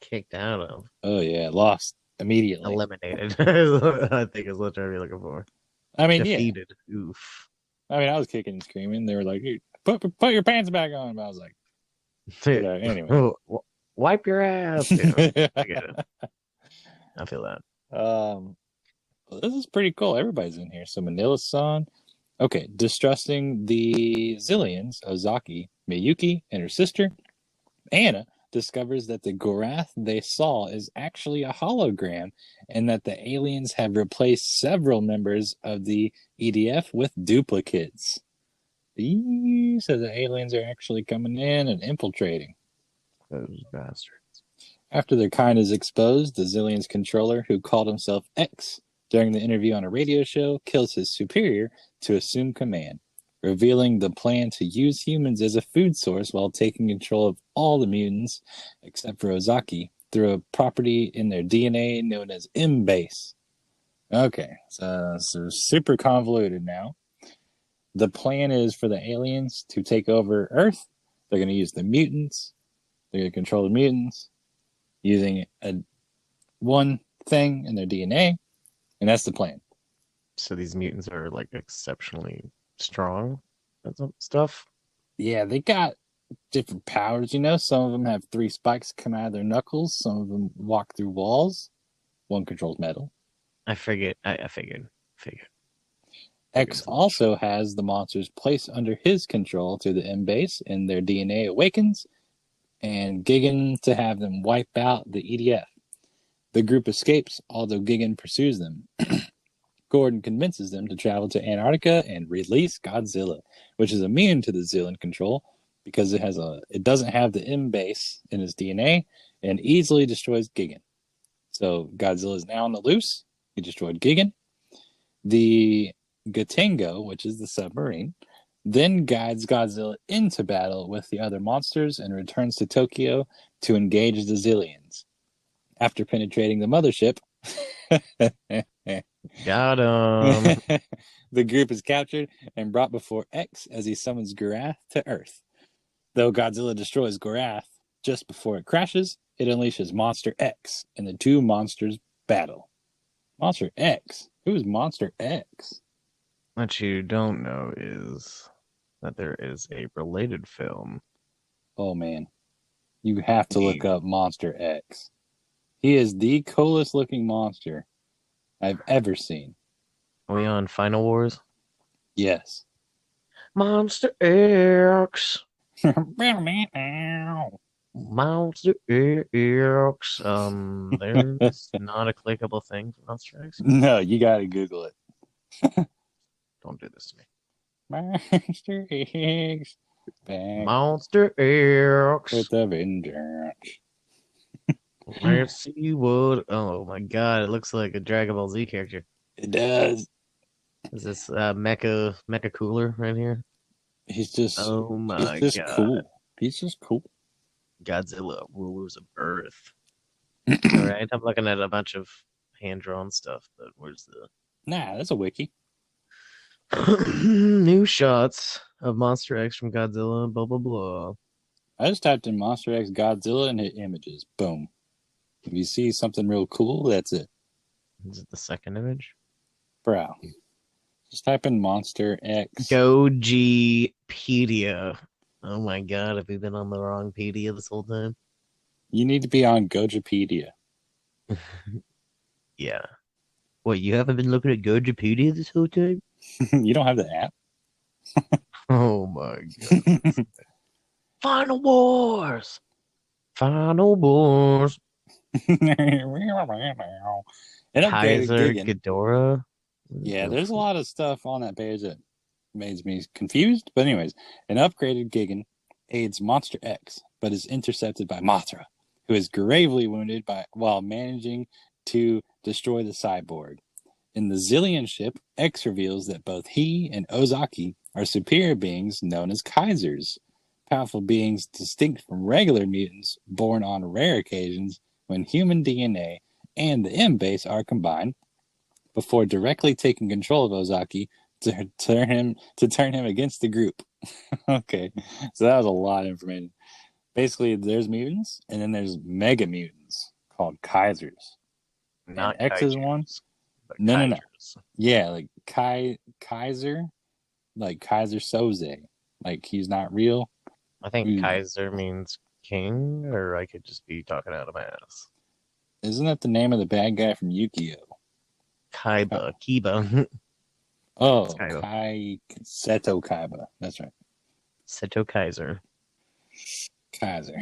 Kicked out of. Oh yeah, lost immediately. Eliminated. I think is what you're looking for. I mean, yeah. Defeated. Oof. I mean, I was kicking and screaming. They were like, "Hey, put your pants back on." But I was like, anyway. Wipe your ass. Yeah, I get it. I feel that. Well, this is pretty cool. Everybody's in here. So Manila-san. Okay, distrusting the Zillions, Ozaki, Miyuki, and her sister, Anna discovers that the Gorath they saw is actually a hologram and that the aliens have replaced several members of the EDF with duplicates. So the aliens are actually coming in and infiltrating. Those bastards. After their kind is exposed, the Zillions controller, who called himself X during the interview on a radio show, kills his superior to assume command, revealing the plan to use humans as a food source while taking control of all the mutants, except for Ozaki, through a property in their DNA known as M-base. Okay, so super convoluted now. The plan is for the aliens to take over Earth. They're going to use the mutants. They're going to control the mutants using one thing in their DNA, and that's the plan. So these mutants are like exceptionally strong and some stuff. Yeah, they got different powers, you know. Some of them have 3 spikes come out of their knuckles. Some of them walk through walls. One controls metal. I figured. I figured. X also has the monsters placed under his control through the M base, and their DNA awakens, and Gigan to have them wipe out the EDF. The group escapes, although Gigan pursues them. Gordon convinces them to travel to Antarctica and release Godzilla, which is immune to the Zillion control because it doesn't have the M base in its DNA and easily destroys Gigan. So Godzilla is now on the loose. He destroyed Gigan. The Gatengo, which is the submarine, then guides Godzilla into battle with the other monsters and returns to Tokyo to engage the Zillions. After penetrating the mothership, Got him. the group is captured and brought before X as he summons Gorath to Earth. Though Godzilla destroys Gorath just before it crashes, it unleashes Monster X, and the two monsters battle. Monster X? Who's Monster X? What you don't know is that there is a related film. Oh man, you have to look up Monster X. He is the coolest looking monster I've ever seen. Are we on Final Wars? Yes. Monster X. Monster X. There's not a clickable thing for Monster X. No, you gotta Google it. Don't do this to me. Monster X. Back Monster X. with the vengeance. Let's see what. Oh my god, it looks like a Dragon Ball Z character. It does. Is this Mecha Cooler right here? He's just. Oh my he's just god. cool. He's just cool. Godzilla, rulers of Earth. All right, I'm looking at a bunch of hand-drawn stuff, but where's the Nah, that's a wiki. new shots of Monster X from Godzilla? Blah blah blah. I just typed in Monster X Godzilla and hit images. Boom. If you see something real cool, that's it. Is it the second image? Bro. Just type in Monster X. Gojipedia. Oh my god, have we been on the wrong pedia this whole time? You need to be on Gojipedia. Yeah. What, you haven't been looking at Gojipedia this whole time? You don't have the app? Oh my god. Final Wars! Final Wars! And upgraded Kaiser Gigan. Ghidorah? Yeah, there's a lot of stuff on that page that makes me confused. But anyways, an upgraded Gigan aids Monster X, but is intercepted by Mothra, who is gravely wounded while managing to destroy the cyborg. In the Zillion ship, X reveals that both he and Ozaki are superior beings known as Kaisers, powerful beings distinct from regular mutants born on rare occasions when human DNA and the M base are combined, before directly taking control of Ozaki to turn him against the group. Okay, so that was a lot of information. Basically, there's mutants, and then there's mega mutants called Kaisers. Not and X is Kaijus, one. but No. Kaijus. Yeah, like Kaiser, like Kaiser Soze. Like he's not real. I think Kaiser means king, or I could just be talking out of my ass. Isn't that the name of the bad guy from Yu-Gi-Oh? Kiba. Oh, Kaiba. Seto Kaiba. That's right. Seto Kaiser. Kaiser.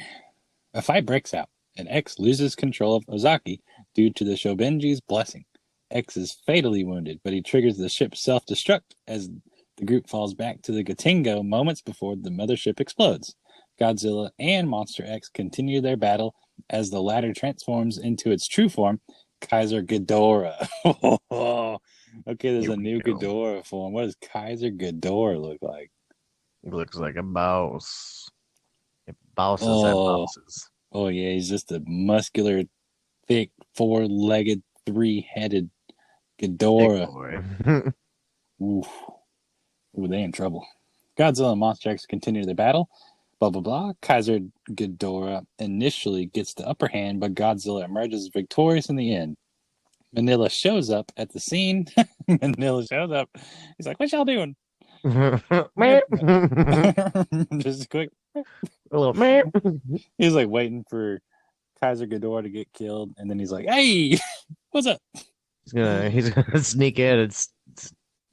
A fight breaks out, and X loses control of Ozaki due to the Shobenji's blessing. X is fatally wounded, but he triggers the ship's self-destruct as the group falls back to the Gatengo moments before the mothership explodes. Godzilla and Monster X continue their battle as the latter transforms into its true form, Kaiser Ghidorah. Okay, there's a new Ghidorah form. What does Kaiser Ghidorah look like? He looks like a boss. Bosses have bosses. Oh, yeah, he's just a muscular, thick, four-legged, three-headed Ghidorah. Ooh, they in trouble. Godzilla and Monster X continue their battle. Blah, blah, blah. Kaiser Ghidorah initially gets the upper hand, but Godzilla emerges victorious in the end. Manila shows up at the scene. Manila shows up. He's like, what y'all doing? Just a quick. A little man. He's like waiting for Kaiser Ghidorah to get killed, and then he's like, hey, what's up? He's gonna sneak in and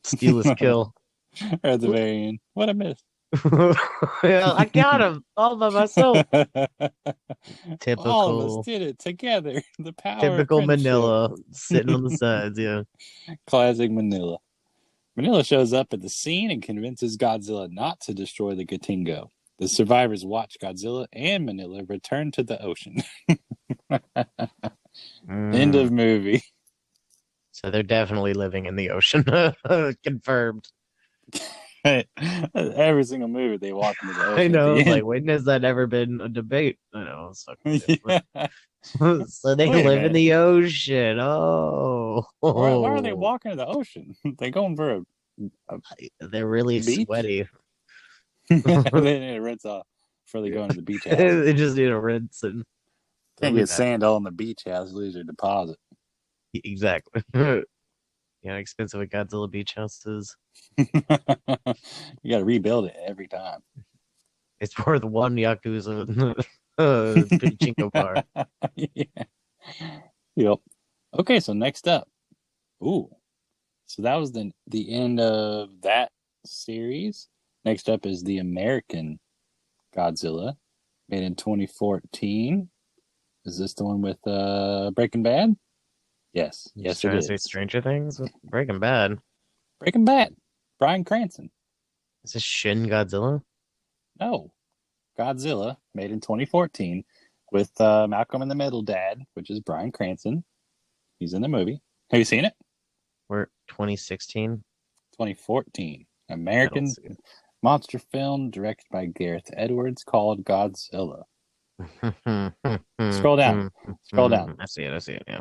steal his kill. At the very end. What I missed. Yeah, I got him all by myself. All of us Typical, did it together. The power of typical friendship. Manila sitting on the sides. Yeah. Classic Manila. Manila shows up at the scene and convinces Godzilla not to destroy the Gatingo. The survivors watch Godzilla and Manila return to the ocean. End Mm. of movie. So they're definitely living in the ocean. Confirmed. Every single movie they walk into the I ocean at know. the It's end. like, when has that ever been a debate? I know. It's fucking stupid. Yeah. So they Wait a live in minute. the ocean. Oh. Why are they walking to the ocean? They going for a They're really beach? sweaty. They need to rinse off before they go into the beach house. They just need a rinse and they'll Can't be get back. sand all in the beach house, lose your deposit. Exactly. Yeah, expensive a Godzilla beach house is. You got to rebuild it every time. It's worth one Yakuza pachinko bar. Yeah. Yep. Okay, so next up. Ooh. So that was the end of that series. Next up is the American Godzilla, made in 2014. Is this the one with Breaking Bad? Yes. You just Yes, it trying to say is. Stranger Things? Breaking Bad. Breaking Bad. Bryan Cranston. Is this Shin Godzilla? No. Godzilla, made in 2014, with Malcolm in the Middle dad, which is Bryan Cranston. He's in the movie. Have you seen it? We're 2016. 2014. I don't American see it. monster film directed by Gareth Edwards called Godzilla. Scroll down. Scroll down. I see it. I see it. Yeah.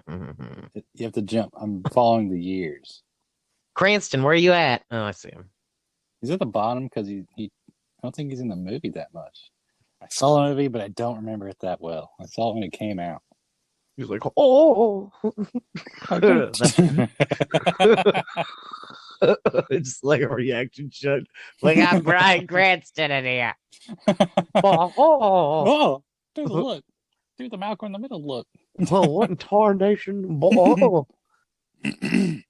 You have to jump. I'm following the years. Cranston, where are you at? Oh, I see him. He's at the bottom because I don't think he's in the movie that much. I saw the movie, but I don't remember it that well. I saw it when it came out. He's like, oh, it's like a reaction shot. We got Bryan Cranston in here. Oh, Oh, do the look. Do the Malcolm in the Middle look. what in tarnation?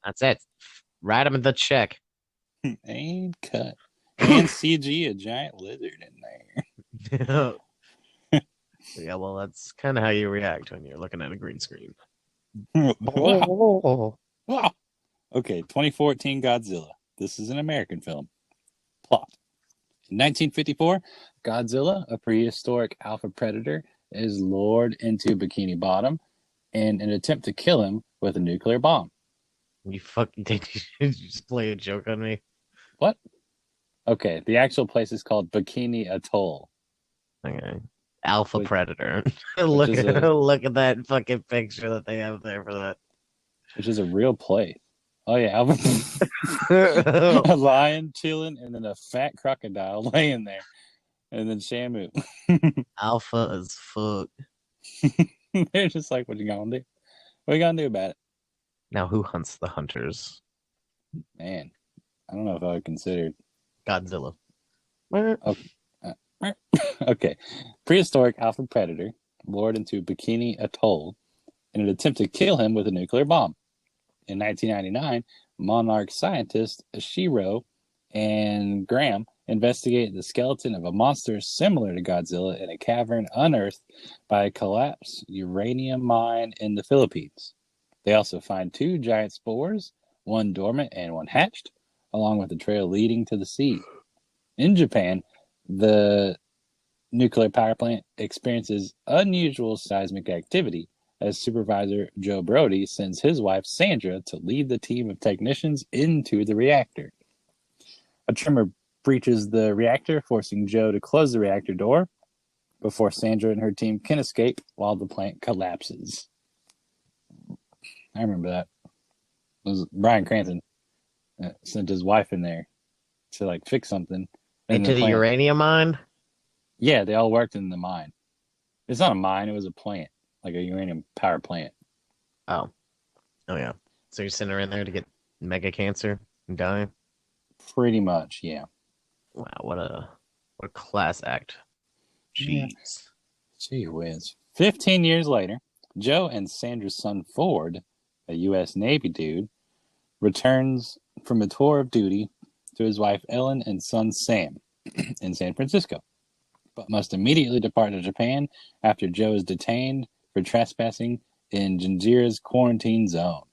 That's it. Write him the check. And cut. And CG a giant lizard in there. Yeah, well, that's kind of how you react when you're looking at a green screen. Wow. Wow. Okay, 2014 Godzilla. This is an American film. Plot. In 1954, Godzilla, a prehistoric alpha predator, is lured into Bikini Bottom in an attempt to kill him with a nuclear bomb. You fucking did you just play a joke on me? What? Okay, the actual place is called Bikini Atoll. Okay. Alpha Which- Predator. which is a- Look at that fucking picture that they have there for that. Which is a real place. Oh yeah, a lion chilling, and then a fat crocodile laying there, and then Shamu. Alpha as fuck. They're just like, "What you gonna do? What you gonna do about it?" Now, who hunts the hunters? Man, I don't know if I would consider. Godzilla. Okay, prehistoric alpha predator lured into Bikini Atoll in an attempt to kill him with a nuclear bomb. In 1999, monarch scientists Shiro and Graham investigated the skeleton of a monster similar to Godzilla in a cavern unearthed by a collapsed uranium mine in the Philippines. They also find two giant spores, one dormant and one hatched, along with a trail leading to the sea. In Japan, the nuclear power plant experiences unusual seismic activity as supervisor Joe Brody sends his wife Sandra to lead the team of technicians into the reactor. A tremor breaches the reactor, forcing Joe to close the reactor door before Sandra and her team can escape while the plant collapses. I remember that. It was Bryan Cranston sent his wife in there to like fix something. Into the uranium mine? Yeah, they all worked in the mine. It's not a mine, it was a plant, like a uranium power plant. Oh. Oh, yeah. So you're sending her in there to get mega cancer and die? Pretty much, yeah. Wow, what a class act. Jeez. Yeah. Gee whiz. 15 years later, Joe and Sandra's son Ford, a U.S. Navy dude, returns from a tour of duty to his wife Ellen and son Sam. in San Francisco, but must immediately depart to Japan after Joe is detained for trespassing in Jinjira's quarantine zone.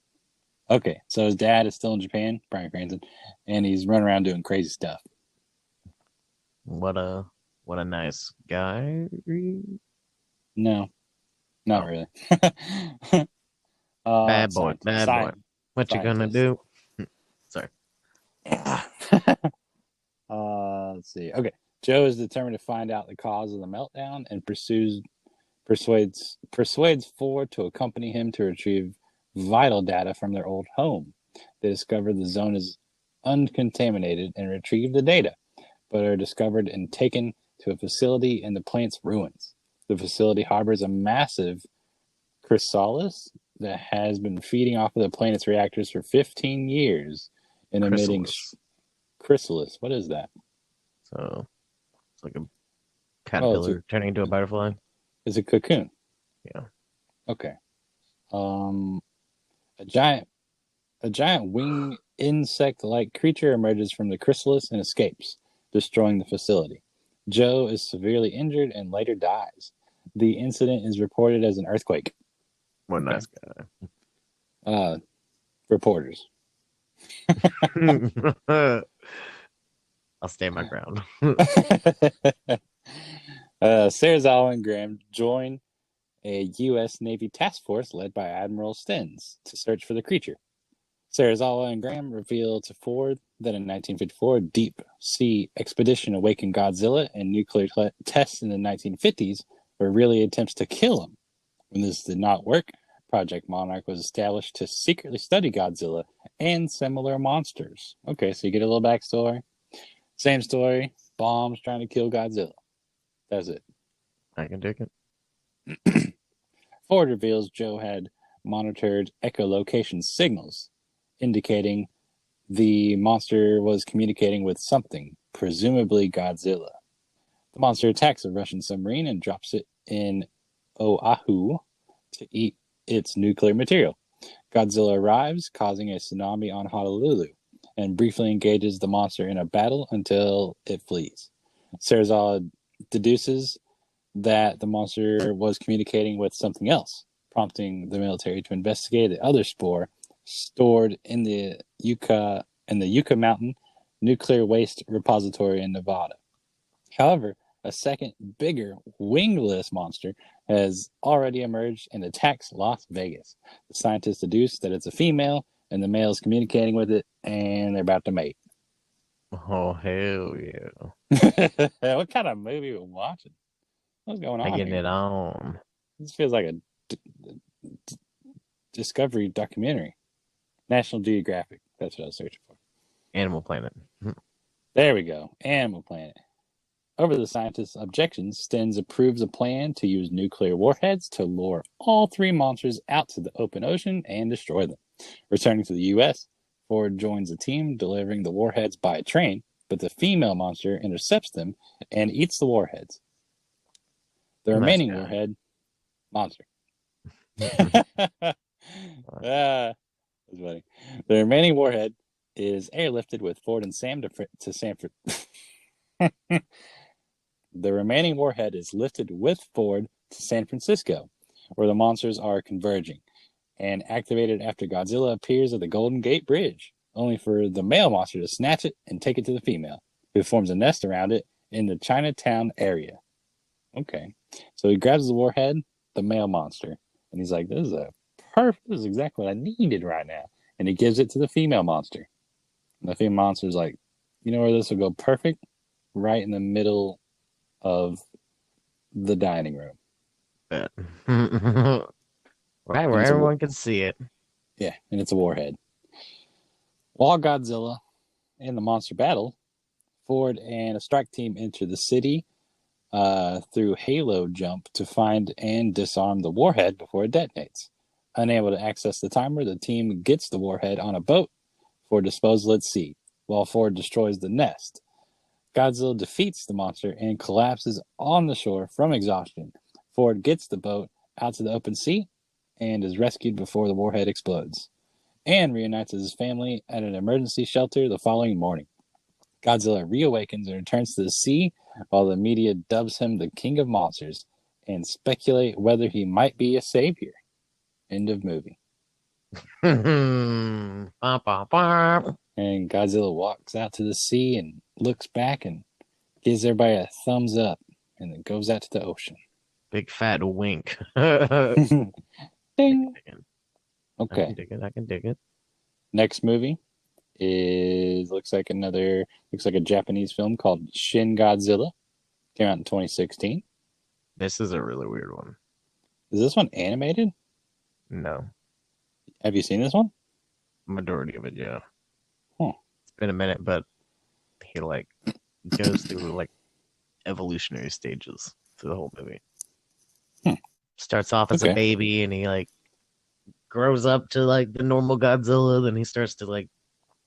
Okay, so his dad is still in Japan, Bryan Cranston, and he's running around doing crazy stuff. What a nice guy. No, not Oh, really. bad boy, Scientist. bad boy. What you gonna Scientist. do? Sorry. Yeah. Let's see. Okay, Joe is determined to find out the cause of the meltdown and persuades Ford to accompany him to retrieve vital data from their old home. They discover the zone is uncontaminated and retrieve the data, but are discovered and taken to a facility in the plant's ruins. The facility harbors a massive chrysalis that has been feeding off of the planet's reactors for 15 years and emitting Chrysalis. chrysalis. What is that? So it's like a Oh, caterpillar turning into a butterfly. it's a cocoon. Yeah. Okay. Um, a giant winged insect-like creature emerges from the chrysalis and escapes, destroying the facility. Joe is severely injured and later dies. The incident is reported as an earthquake. What a Okay. nice guy. Reporters. I'll stand my ground. Sarazawa and Graham join a U.S. Navy task force led by Admiral Stenz to search for the creature. Sarazawa and Graham reveal to Ford that in 1954, a deep sea expedition awakened Godzilla, and nuclear tests in the 1950s were really attempts to kill him. When this did not work, Project Monarch was established to secretly study Godzilla and similar monsters. Okay, so you get a little backstory. Same story, bombs trying to kill Godzilla. That's it. I can take it. Ford reveals Joe had monitored echolocation signals, indicating the monster was communicating with something, presumably Godzilla. The monster attacks a Russian submarine and drops it in Oahu to eat its nuclear material. Godzilla arrives, causing a tsunami on Honolulu, and briefly engages the monster in a battle until it flees. Sarazawa deduces that the monster was communicating with something else, prompting the military to investigate the other spore stored in the Yucca Mountain nuclear waste repository in Nevada. However, a second, bigger, wingless monster has already emerged and attacks Las Vegas. The scientists deduce that it's a female, and the male is communicating with it, and they're about to mate. Oh, hell yeah. What kind of movie are we watching? What's going I on getting here? it on. This feels like a Discovery documentary. National Geographic. That's what I was searching for. Animal Planet. There we go. Animal Planet. Over the scientists' objections, Stenz approves a plan to use nuclear warheads to lure all three monsters out to the open ocean and destroy them. Returning to the U.S., Ford joins the team, delivering the warheads by train, but the female monster intercepts them and eats the warheads. The Nice remaining guy. warhead, monster. That's funny. The remaining warhead is airlifted with Ford and Sam to Sanford. The remaining warhead is lifted with Ford to San Francisco, where the monsters are converging, and activated after Godzilla appears at the Golden Gate Bridge, only for the male monster to snatch it and take it to the female, who forms a nest around it in the Chinatown area. Okay. So he grabs the warhead, the male monster, and he's like, this is exactly what I needed right now. And he gives it to the female monster. And the female monster's like, you know where this will go perfect? Right in the middle of the dining room. Bet. Right where everyone can see it. Yeah, and it's a warhead. While Godzilla and the monster battle, Ford and a strike team enter the city through Halo jump to find and disarm the warhead before it detonates. Unable to access the timer, the team gets the warhead on a boat for disposal at sea, while Ford destroys the nest. Godzilla defeats the monster and collapses on the shore from exhaustion. Ford gets the boat out to the open sea and is rescued before the warhead explodes, and reunites with his family at an emergency shelter the following morning. Godzilla reawakens and returns to the sea, while the media dubs him the King of Monsters and speculate whether he might be a savior. End of movie. Bah, bah, bah. And Godzilla walks out to the sea and looks back and gives everybody a thumbs up and then goes out to the ocean. Big fat wink. I Ding. can Okay. dig it. I can dig it. Next movie looks like a Japanese film called Shin Godzilla. Came out in 2016. This is a really weird one. Is this one animated? No, Have you seen this one? majority of it, yeah. Huh. It's been a minute, but he like goes through like evolutionary stages through the whole movie. Starts off as a Okay. baby, and he like grows up to like the normal Godzilla. Then he starts to like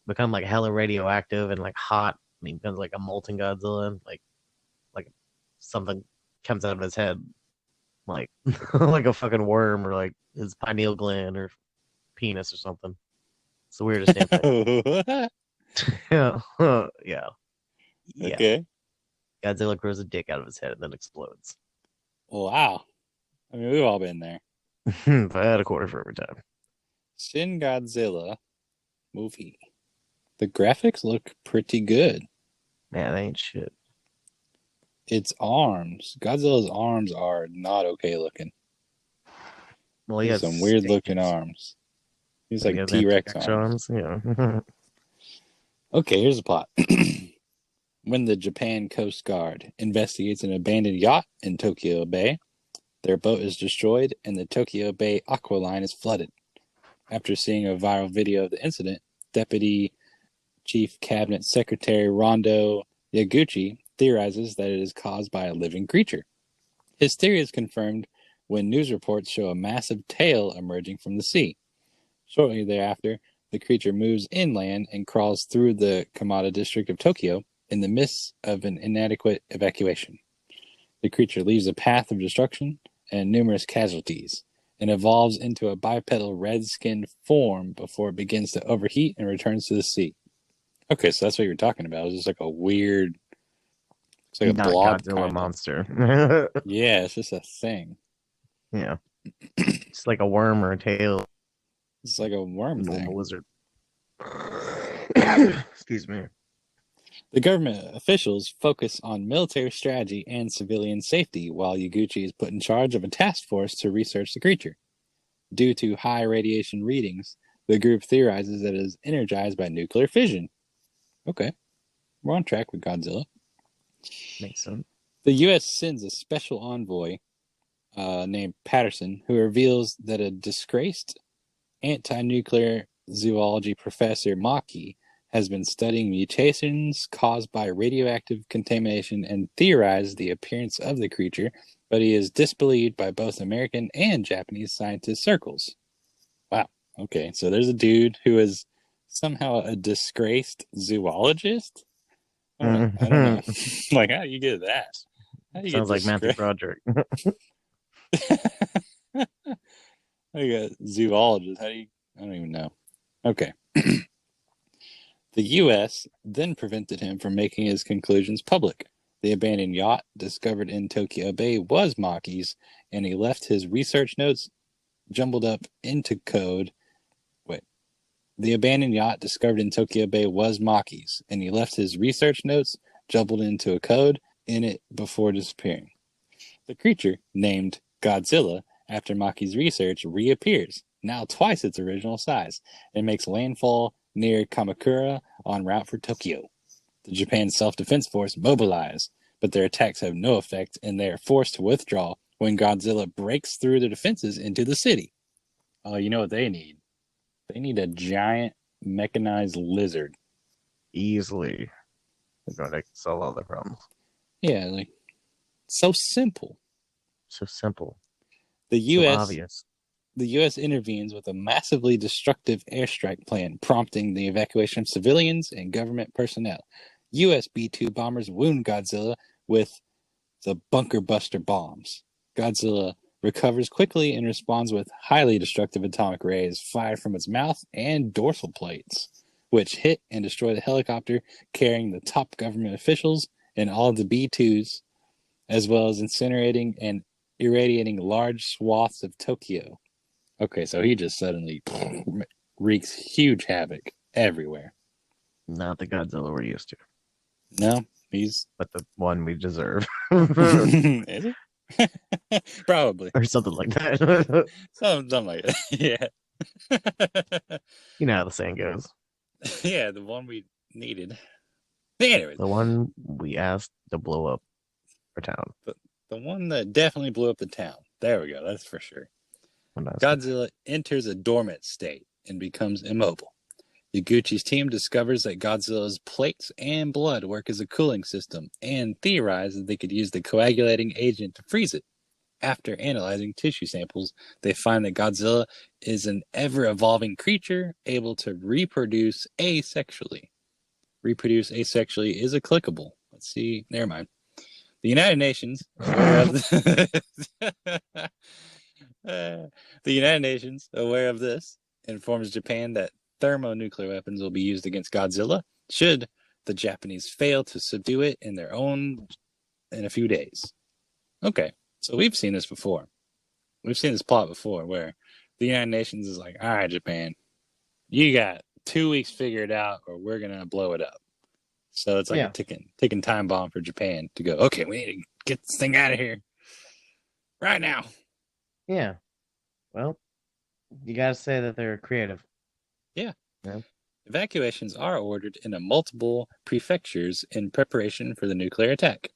become like hella radioactive and like hot. And he becomes like a molten Godzilla, and like something comes out of his head, like like a fucking worm or like his pineal gland or penis or something. It's the weirdest damn thing. Yeah, yeah. Okay. Godzilla grows a dick out of his head and then explodes. Wow. I mean, we've all been there. If I had a quarter for every time. Shin Godzilla movie. The graphics look pretty good. Man, that ain't shit. Its arms, Godzilla's arms are not okay looking. Well, he He's has some weird looking stages. arms. He's He like has T-Rex T-Rex arms. Yeah. Okay, here's the plot. When the Japan Coast Guard investigates an abandoned yacht in Tokyo Bay, their boat is destroyed and the Tokyo Bay aqualine is flooded. After seeing a viral video of the incident, Deputy Chief Cabinet Secretary Rondo Yaguchi theorizes that it is caused by a living creature. His theory is confirmed when news reports show a massive tail emerging from the sea. Shortly thereafter, the creature moves inland and crawls through the Kamada district of Tokyo in the midst of an inadequate evacuation. The creature leaves a path of destruction and numerous casualties, and evolves into a bipedal red-skinned form before it begins to overheat and returns to the sea. Okay, so that's what you're talking about. It's just like a weird, it's like a Not blob Godzilla kind of. monster. Yeah, it's just a thing. Yeah. It's like a worm or a tail. It's like a worm Normal thing. lizard. Excuse me. The government officials focus on military strategy and civilian safety, while Yaguchi is put in charge of a task force to research the creature. Due to high radiation readings, the group theorizes that it is energized by nuclear fission. Okay, we're on track with Godzilla. Makes sense. The U.S. sends a special envoy named Patterson, who reveals that a disgraced anti-nuclear zoology professor Maki has been studying mutations caused by radioactive contamination and theorized the appearance of the creature, but he is disbelieved by both American and Japanese scientist circles. Wow. Okay, so there's a dude who is somehow a disgraced zoologist? I don't know. Like, how do you get that? How do you Sounds get like Matthew disgraced? Broderick. How do you get zoologist? How do you? I don't even know. Okay. The U.S. then prevented him from making his conclusions public. The abandoned yacht discovered in Tokyo Bay was Maki's, and he left his research notes jumbled up into code. Wait. The abandoned yacht discovered in Tokyo Bay was Maki's, and he left his research notes jumbled into a code in it before disappearing. The creature, named Godzilla after Maki's research, reappears, now twice its original size, and makes landfall near Kamakura en route for Tokyo. The Japan Self-Defense Force mobilize, but their attacks have no effect, and they are forced to withdraw when Godzilla breaks through the defenses into the city. Oh, you know what they need? They need a giant mechanized lizard. Easily. They're going to solve all their problems. Yeah, like, so simple. So simple. The So U.S. obvious. The U.S. intervenes with a massively destructive airstrike plan, prompting the evacuation of civilians and government personnel. U.S. B-2 bombers wound Godzilla with the bunker buster bombs. Godzilla recovers quickly and responds with highly destructive atomic rays fired from its mouth and dorsal plates. which hit and destroyed a helicopter carrying the top government officials and all of the B-2s, as well as incinerating and irradiating large swaths of Tokyo. Okay, so he just suddenly wreaks huge havoc everywhere. Not the Godzilla we're used to, No, he's but the one we deserve, is he? Probably or something like that. something like that. Yeah, You know how the saying goes. yeah, the one we needed. Anyways, The one we asked to blow up our town. the one that definitely blew up the town. There we go. That's for sure. Godzilla enters a dormant state and becomes immobile. Yaguchi's team discovers that Godzilla's plates and blood work as a cooling system and theorize that they could use the coagulating agent to freeze it. After analyzing tissue samples, they find that Godzilla is an ever-evolving creature able to reproduce asexually. Reproduce asexually is a clickable. Let's see. Never mind. The United Nations, aware of the United Nations, aware of this, informs Japan that thermonuclear weapons will be used against Godzilla should the Japanese fail to subdue it in a few days. Okay, so we've seen this before. We've seen this plot before where the United Nations is like, all right, Japan, you got 2 weeks figured out or we're going to blow it up. So it's like a ticking time bomb for Japan to go, okay, we need to get this thing out of here right now. Yeah. Well, you got to say that they're creative. Yeah. Evacuations are ordered in multiple prefectures in preparation for the nuclear attack.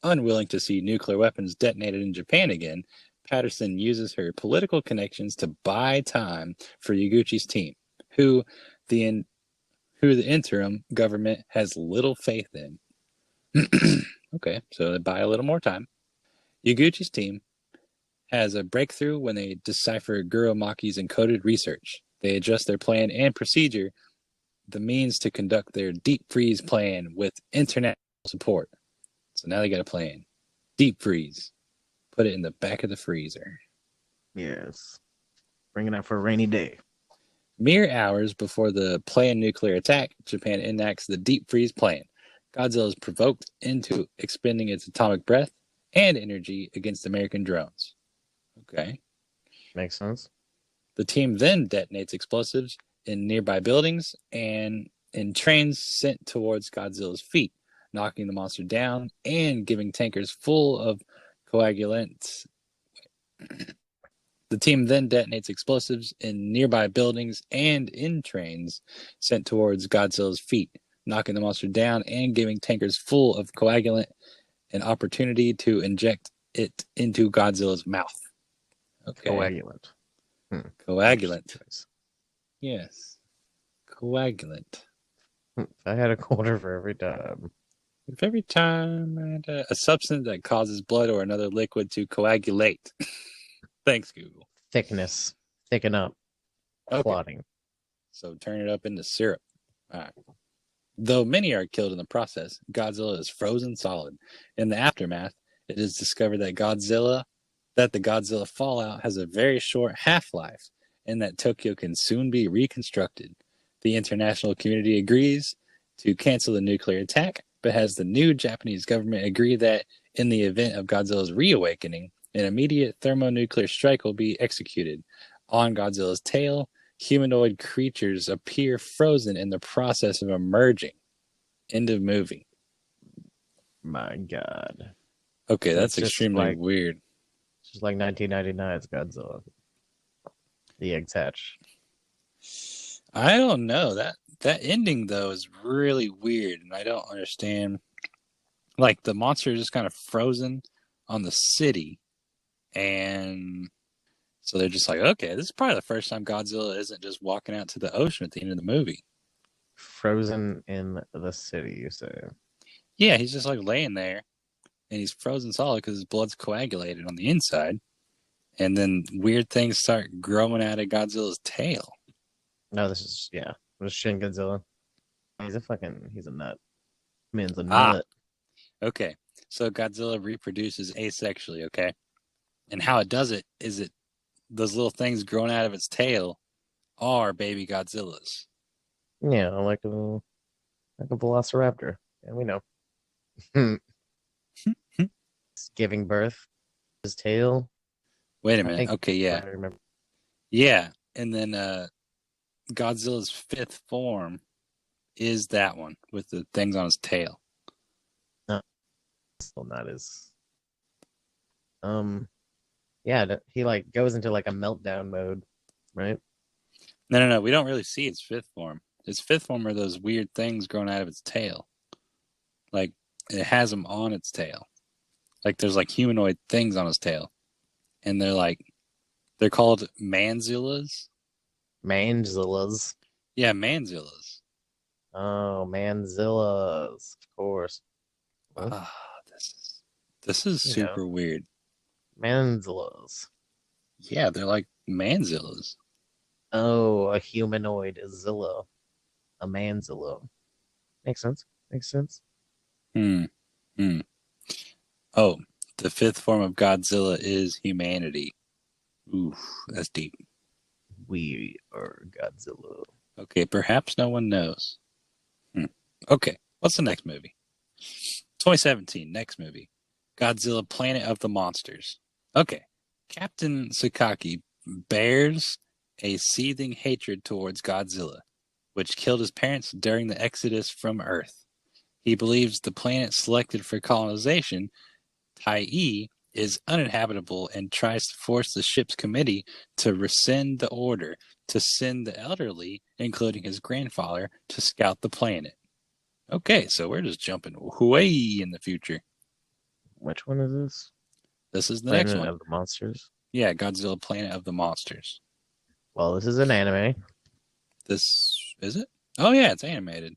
Unwilling to see nuclear weapons detonated in Japan again, Patterson uses her political connections to buy time for Yaguchi's team, who the interim government has little faith in. Okay, so they buy a little more time. Yaguchi's team has a breakthrough when they decipher Guromaki's encoded research. They adjust their plan and procedure, the means to conduct their deep freeze plan with international support. So now they got a plan. Deep freeze. Put it in the back of the freezer. Yes. Bring it out for a rainy day. Mere hours before the planned nuclear attack, Japan enacts the deep freeze plan. Godzilla is provoked into expending its atomic breath and energy against American drones. Okay. Makes sense. The team then detonates explosives in nearby buildings and in trains sent towards Godzilla's feet, knocking the monster down and giving tankers full of coagulants. The team then detonates explosives in nearby buildings and in trains sent towards Godzilla's feet, knocking the monster down and giving tankers full of coagulant an opportunity to inject it into Godzilla's mouth. Okay. Coagulant. Coagulant. Yes. Coagulant. I had a quarter for every time. If every time I had a substance that causes blood or another liquid to coagulate. Thanks, Google. Thickness. Thicken up. Okay. Clotting. So turn it up into syrup. All right. Though many are killed in the process, Godzilla is frozen solid. In the aftermath, it is discovered that the Godzilla fallout has a very short half-life and that Tokyo can soon be reconstructed. The international community agrees to cancel the nuclear attack, but has the new Japanese government agree that in the event of Godzilla's reawakening, an immediate thermonuclear strike will be executed. On Godzilla's tail, humanoid creatures appear frozen in the process of emerging. End of movie. My God. Okay, that's extremely weird. It's just like 1999's Godzilla. The eggs hatch. I don't know. That ending, though, is really weird, and I don't understand. Like, the monster is just kind of frozen on the city, and so they're just like, okay, this is probably the first time Godzilla isn't just walking out to the ocean at the end of the movie. Frozen in the city, you say? Yeah, he's just like laying there, and he's frozen solid because his blood's coagulated on the inside, and then weird things start growing out of Godzilla's tail. No, this is Shin Godzilla. He's a nut. Man's a nut. Okay, so Godzilla reproduces asexually, okay? And how it does it is those little things growing out of its tail are baby Godzillas. Yeah, like a velociraptor. And we know. It's giving birth. His tail. Wait a I minute. think Okay, I yeah. remember. Yeah. And then Godzilla's fifth form is that one with the things on his tail. No, still not his. Um, yeah, he like goes into like a meltdown mode, right? No. We don't really see its fifth form. Its fifth form are those weird things growing out of its tail. Like, it has them on its tail. Like, there's like humanoid things on his tail. And they're called Manzillas. Manzillas. Yeah, Manzillas. Oh, Manzillas, of course. Well, Ah, this is you know, super weird. Manzillas. Yeah, they're like Manzillas. Oh, a humanoid Zilla. A Manzilla. Makes sense. Makes sense. Hmm. Hmm. Oh, the fifth form of Godzilla is humanity. Oof, that's deep. We are Godzilla. Okay, perhaps no one knows. Hmm. Okay, what's the next movie? 2017, next movie. Godzilla Planet of the Monsters. Okay, Captain Sakaki bears a seething hatred towards Godzilla, which killed his parents during the exodus from Earth. He believes the planet selected for colonization, Tai is uninhabitable and tries to force the ship's committee to rescind the order to send the elderly, including his grandfather, to scout the planet. Okay, so we're just jumping way in the future. Which one is this? This is the next Planet one. of the Monsters. Yeah, Godzilla Planet of the Monsters. Well, this is an anime. This is it? Oh yeah, it's animated.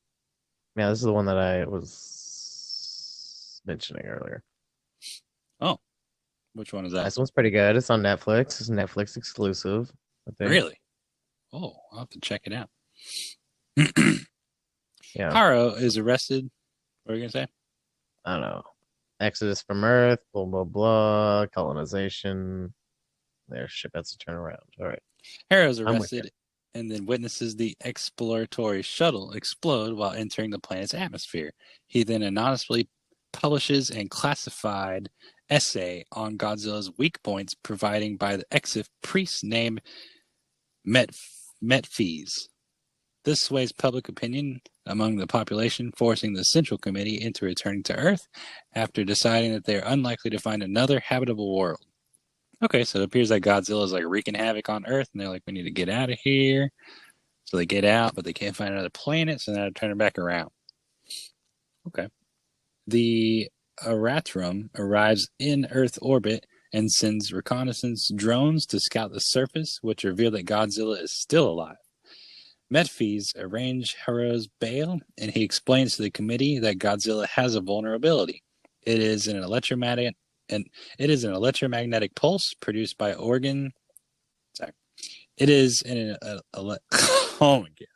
Yeah, this is the one that I was mentioning earlier. Oh, which one is that? This one's pretty good. It's on Netflix. It's Netflix exclusive, I think. Really? Oh, I'll have to check it out. Yeah, Haro is arrested. What are you gonna say? I don't know. Exodus from Earth, blah blah blah, colonization. Their ship has to turn around. All right, Haro is I'm with you. arrested and then witnesses the exploratory shuttle explode while entering the planet's atmosphere. He then anonymously publishes a classified essay on Godzilla's weak points, providing by the Exif priest named Metphes. This sways public opinion among the population, forcing the Central Committee into returning to Earth after deciding that they are unlikely to find another habitable world. Okay, so it appears that Godzilla is like wreaking havoc on Earth, and they're like, we need to get out of here. So they get out, but they can't find another planet, so now they're turning back around. Okay. The Aratrum arrives in Earth orbit and sends reconnaissance drones to scout the surface, which reveal that Godzilla is still alive. Metphes arrange Haro's bail, and he explains to the committee that Godzilla has a vulnerability. It is an electromagnetic pulse produced by organ. Sorry, it is an oh my god,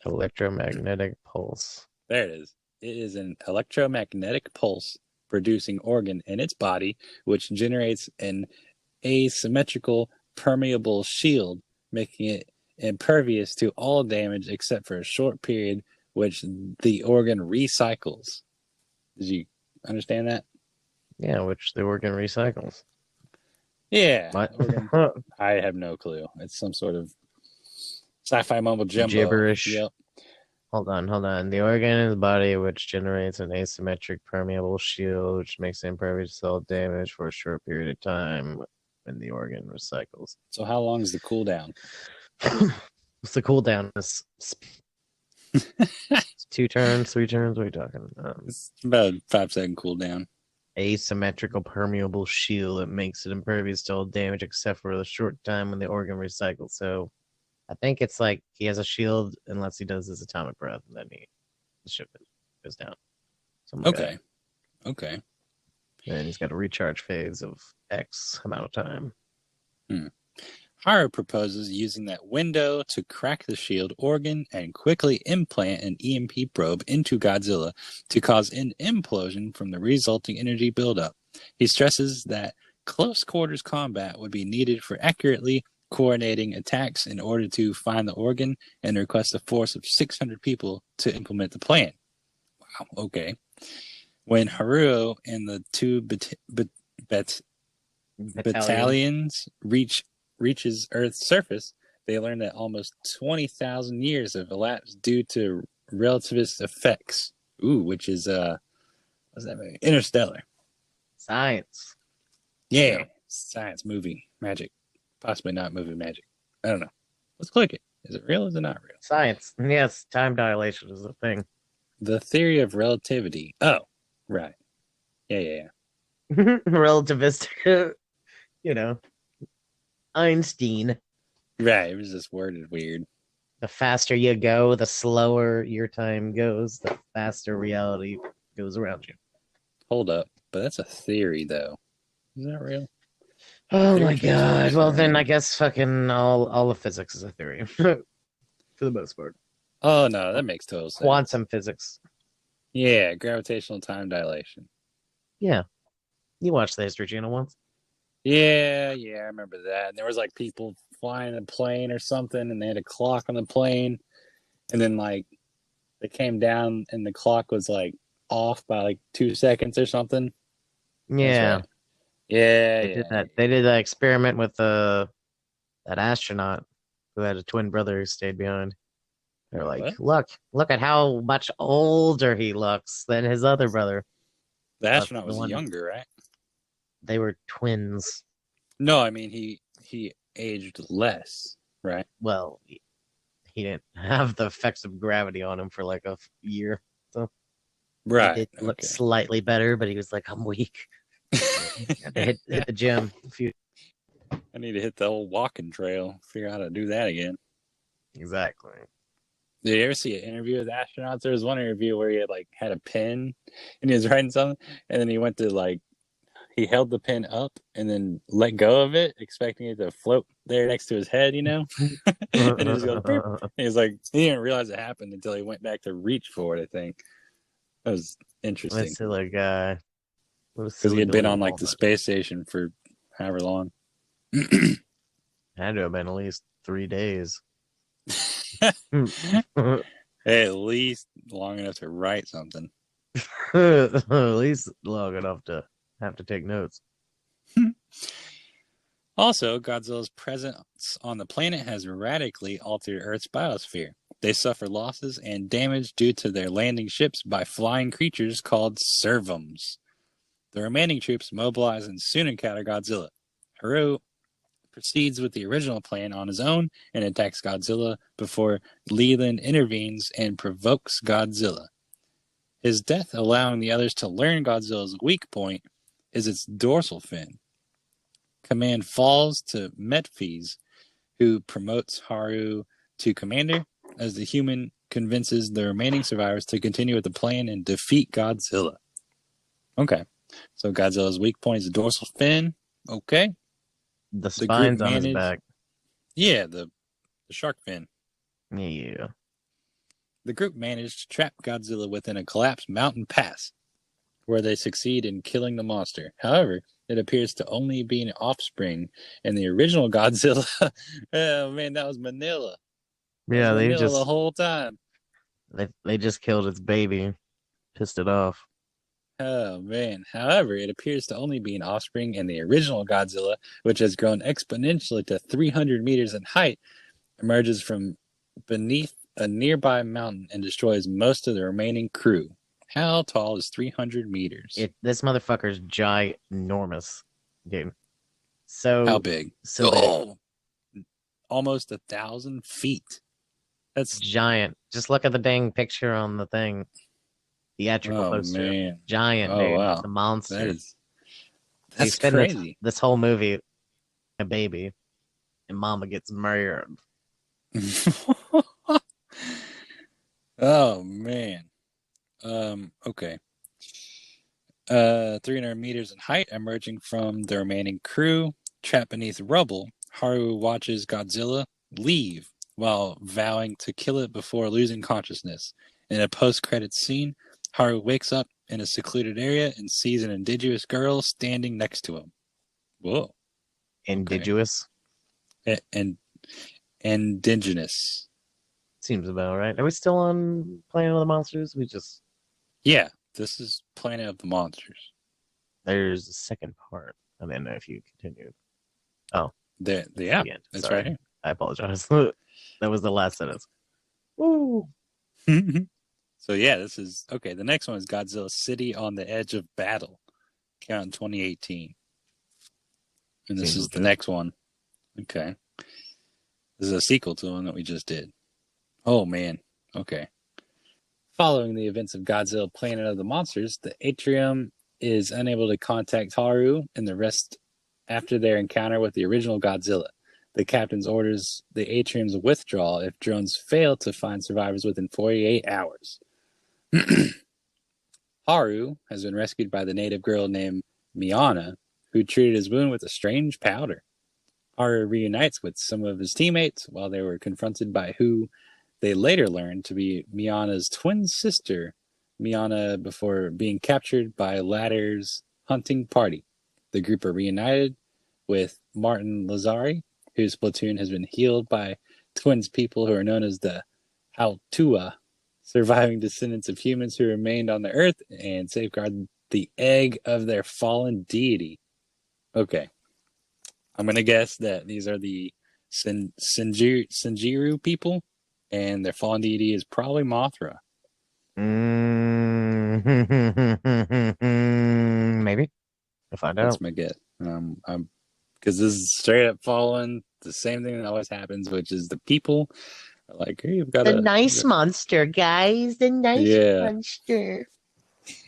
Electromagnetic pulse. there it is. It is an electromagnetic pulse producing organ in its body, which generates an asymmetrical permeable shield, making it impervious to all damage except for a short period, which the organ recycles. Did you understand that? Yeah, which the organ recycles. Yeah. What? I have no clue. It's some sort of sci-fi mumbo jumbo. Gibberish. Yep. Hold on, hold on. The organ in the body which generates an asymmetric permeable shield which makes it impervious to all damage for a short period of time when the organ recycles. So how long is the cooldown? What's the cooldown? It's 2 turns, 3 turns? What are you talking? It's about a 5-second cooldown. Asymmetrical permeable shield that makes it impervious to all damage except for the short time when the organ recycles. So I think it's like he has a shield unless he does his atomic breath, and then the ship goes down. Something like Okay. that. Okay. And then he's got a recharge phase of X amount of time. Haro proposes using that window to crack the shield organ and quickly implant an EMP probe into Godzilla to cause an implosion from the resulting energy buildup. He stresses that close quarters combat would be needed for accurately coordinating attacks in order to find the organ and request a force of 600 people to implement the plan. Wow, okay. When Haruo and the two battalions reaches Earth's surface, they learn that almost 20,000 years have elapsed due to relativist effects. Ooh, which is what's that movie? Interstellar. Science. Yeah, science movie magic, possibly not movie magic. I don't know. Let's click it. Is it real? Or is it not real? Science. Yes, time dilation is a thing. The theory of relativity. Oh, right. Yeah. Relativistic. Einstein. Right. It was just worded weird. The faster you go, the slower your time goes, the faster reality goes around you. Hold up, but that's a theory, though. Is that real? Oh Theory my god. transformation, Well, then right? I guess fucking all of physics is a theory. For the most part. Oh no, that makes total sense. Quantum physics. Yeah, gravitational time dilation. Yeah. You watched the History Channel once. Yeah, I remember that. And there was like people flying a plane or something, and they had a clock on the plane, and then like they came down, and the clock was like off by like 2 seconds or something. Yeah. Right. Yeah, They did that. They did that experiment with that astronaut who had a twin brother who stayed behind. They're like, look at how much older he looks than his other brother. The But astronaut the was one younger, right? they were twins. No, I mean he aged less, right? Well, he didn't have the effects of gravity on him for like a year. So Right. he did look slightly better, but he was like, I'm weak. Had to hit the gym a few. I need to hit the old walking trail, figure out how to do that again. Exactly. Did you ever see an interview with astronauts? There was one interview where he had a pen and he was writing something, and then he went to he held the pen up and then let go of it, expecting it to float there next to his head, and it just goes burp. And he's like, he didn't realize it happened until he went back to reach for it. I think that was interesting. That's silly guy. Because he had been on the space station for however long. Had to have been at least 3 days. At least long enough to write something. At least long enough to have to take notes. Also, Godzilla's presence on the planet has radically altered Earth's biosphere. They suffer losses and damage due to their landing ships by flying creatures called servums. The remaining troops mobilize and soon encounter Godzilla. Haru proceeds with the original plan on his own and attacks Godzilla before Leland intervenes and provokes Godzilla. His death allowing the others to learn Godzilla's weak point is its dorsal fin. Command falls to Metphes, who promotes Haru to commander, as the human convinces the remaining survivors to continue with the plan and defeat Godzilla. Okay, so Godzilla's weak point is the dorsal fin. Okay. The spine's on his back. Yeah, the shark fin. Yeah. The group managed to trap Godzilla within a collapsed mountain pass, where they succeed in killing the monster. However, it appears to only be an offspring, and the original Godzilla, oh man, that was Manila. Yeah, they Manila just the whole time. They just killed its baby, pissed it off. Oh man. However, it appears to only be an offspring, and the original Godzilla, which has grown exponentially to 300 meters in height, emerges from beneath a nearby mountain and destroys most of the remaining crew. How tall is 300 meters? This motherfucker's ginormous, dude. So how big? So big. Almost 1,000 feet. That's giant. Just look at the dang picture on the thing. Theatrical poster. Man. Giant, dude. Wow. It's a monster. That's crazy. This whole movie, a baby, and mama gets murdered. Oh man. Okay. 300 meters in height, emerging from the remaining crew, trapped beneath rubble. Haru watches Godzilla leave while vowing to kill it before losing consciousness. In a post-credits scene, Haru wakes up in a secluded area and sees an indigenous girl standing next to him. Whoa. Indigenous? and indigenous. Seems about right. Are we still on Planet of the Monsters? Yeah, this is Planet of the Monsters. There's a second part. I mean, if you continue. Oh, Yeah, the end. it's right Sorry. I apologize. That was the last sentence. Woo! here. So yeah, this is okay. The next one is Godzilla City on the Edge of Battle. Came out in 2018, and this Seems is the legit. next one. Okay, this is a sequel to one that we just did. Oh man. Okay. Following the events of Godzilla Planet of the Monsters, the Atrium is unable to contact Haru and the rest after their encounter with the original Godzilla. The captain orders the Atrium's withdrawal if drones fail to find survivors within 48 hours. Haru has been rescued by the native girl named Miana, who treated his wound with a strange powder. Haru reunites with some of his teammates while they were confronted by who they later learned to be Miana's twin sister, Miana, before being captured by latter's hunting party. The group are reunited with Martin Lazari, whose platoon has been healed by twins people who are known as the Hautua, surviving descendants of humans who remained on the earth and safeguard the egg of their fallen deity. Okay. I'm going to guess that these are the Sinjiru people, and their fallen deity is probably Mothra. Maybe. We'll find That's out. my guess. Because this is straight up following the same thing that always happens, which is the people are like, hey, you've got The a. nice monster, guys. The nice Yeah. monster.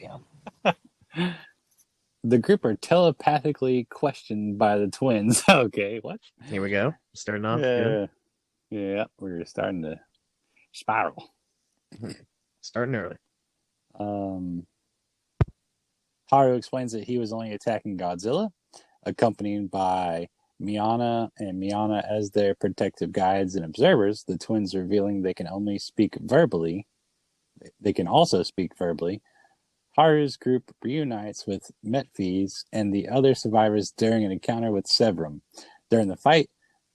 Yeah. The group are telepathically questioned by the twins. Okay, what? Here we go. Starting off good. Yeah. Yeah, we're starting to spiral. Starting early. Haru explains that he was only attacking Godzilla, accompanied by Miana and Miana as their protective guides and observers, the twins revealing they can only speak verbally. They can also speak verbally. Haru's group reunites with Metphes and the other survivors during an encounter with Severum. During the fight,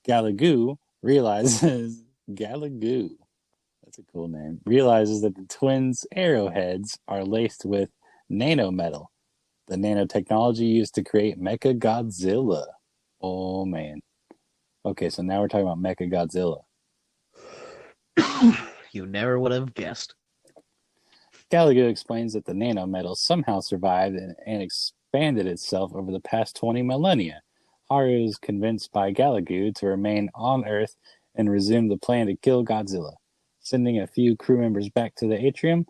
Galagoo realizes Galagoo, that's a cool name, realizes that the twins' arrowheads are laced with nanometal, the nanotechnology used to create Mecha Godzilla. Oh man. Okay, so now we're talking about Mecha Godzilla. You never would have guessed. Gallagher explains that the nanometal somehow survived and expanded itself over the past 20 millennia. Haru is convinced by Gallagher to remain on Earth and resume the plan to kill Godzilla. Sending a few crew members back to the atrium,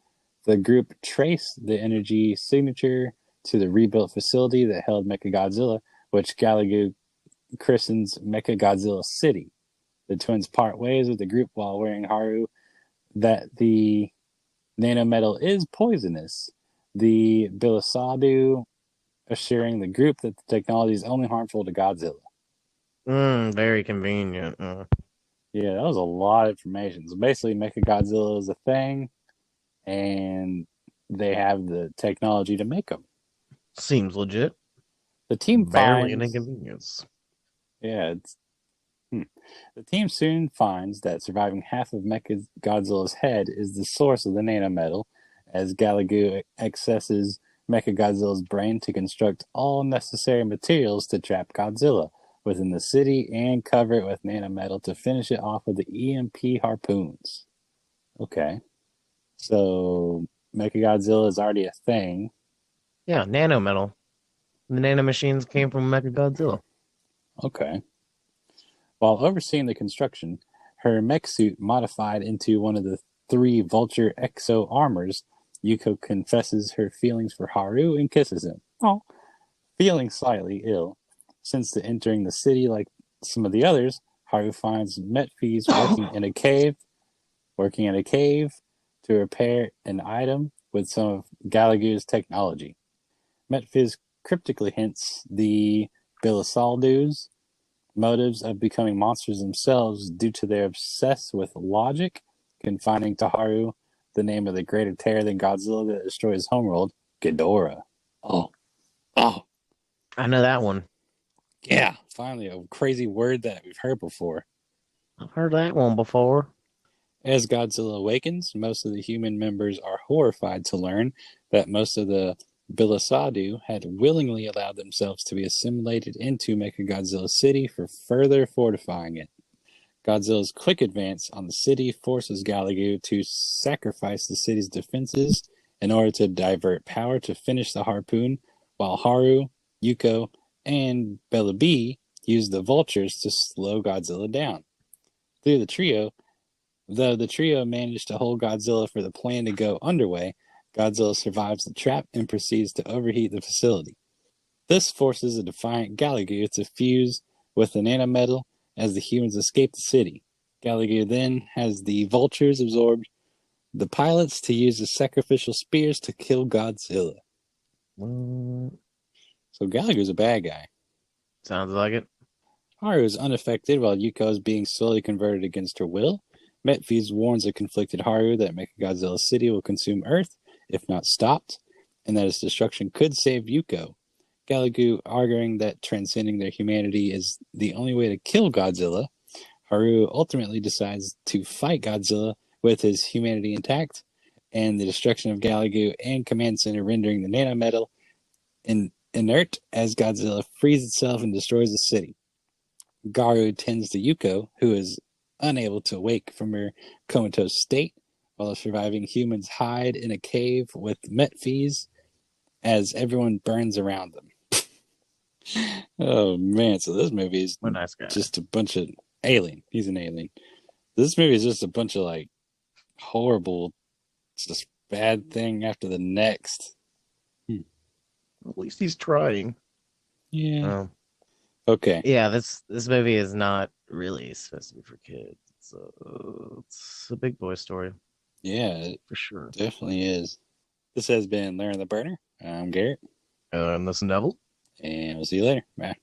the group trace the energy signature to the rebuilt facility that held Mechagodzilla, which Gallagher christens Mechagodzilla City. The twins part ways with the group while warning Haru that the nanometal is poisonous. The Bilisadu assuring the group that the technology is only harmful to Godzilla. Very convenient. Yeah, that was a lot of information. So basically, Mechagodzilla is a thing, and they have the technology to make them. Seems legit. The team Barely an finds, inconvenience. yeah, the team soon finds that surviving half of Mechagodzilla's head is the source of the nanometal, as Gallagher accesses Mechagodzilla's brain to construct all necessary materials to trap Godzilla within the city and cover it with nanometal to finish it off with the EMP harpoons. Okay. So Mechagodzilla is already a thing. Yeah, nanometal. The nanomachines came from Mechagodzilla. Okay. While overseeing the construction, her mech suit modified into one of the 3 Vulture exo armors, Yuko confesses her feelings for Haru and kisses him. Oh. Feeling slightly ill, since entering the city like some of the others, Haru finds Metphes working in a cave to repair an item with some of Gallagher's technology. Metphes cryptically hints the Bilisaldu's motives of becoming monsters themselves due to their obsessed with logic, confining to Haru the name of the greater terror than Godzilla that destroys homeworld, Ghidorah. Oh. I know that one. Yeah, finally a crazy word that we've heard before. I've heard that one before. As Godzilla awakens, most of the human members are horrified to learn that most of the Bilisadu had willingly allowed themselves to be assimilated into Mechagodzilla City for further fortifying it. Godzilla's quick advance on the city forces Galagu to sacrifice the city's defenses in order to divert power to finish the harpoon, while Haru, Yuko, and Bella B use the vultures to slow Godzilla down. Through the trio, though the trio managed to hold Godzilla for the plan to go underway, Godzilla survives the trap and proceeds to overheat the facility. This forces a defiant Galagu to fuse with the nanometal as the humans escape the city. Galagu then has the vultures absorb the pilots to use the sacrificial spears to kill Godzilla. Mm, So Galagu's a bad guy. sounds like it. Haru is unaffected while Yuko is being slowly converted against her will. Metfuse warns a conflicted Haru that Mechagodzilla City will consume Earth if not stopped, and that its destruction could save Yuko. Galagu arguing that transcending their humanity is the only way to kill Godzilla. Haru ultimately decides to fight Godzilla with his humanity intact, and the destruction of Galagu and Command Center rendering the nanometal inert as Godzilla frees itself and destroys the city. Garu tends to Yuko, who is unable to wake from her comatose state, while the surviving humans hide in a cave with Metfees as everyone burns around them. Oh man, so this movie is What a nice guy. just a bunch of alien. He's an alien. This movie is just a bunch of like horrible, just bad thing after the next. At least he's trying. Yeah. Okay. Yeah, this movie is not really supposed to be for kids. It's a big boy story Yeah, it for sure. definitely is. This has been Larry the Burner. I'm Garrett, And this Neville. and we'll see you later. Bye.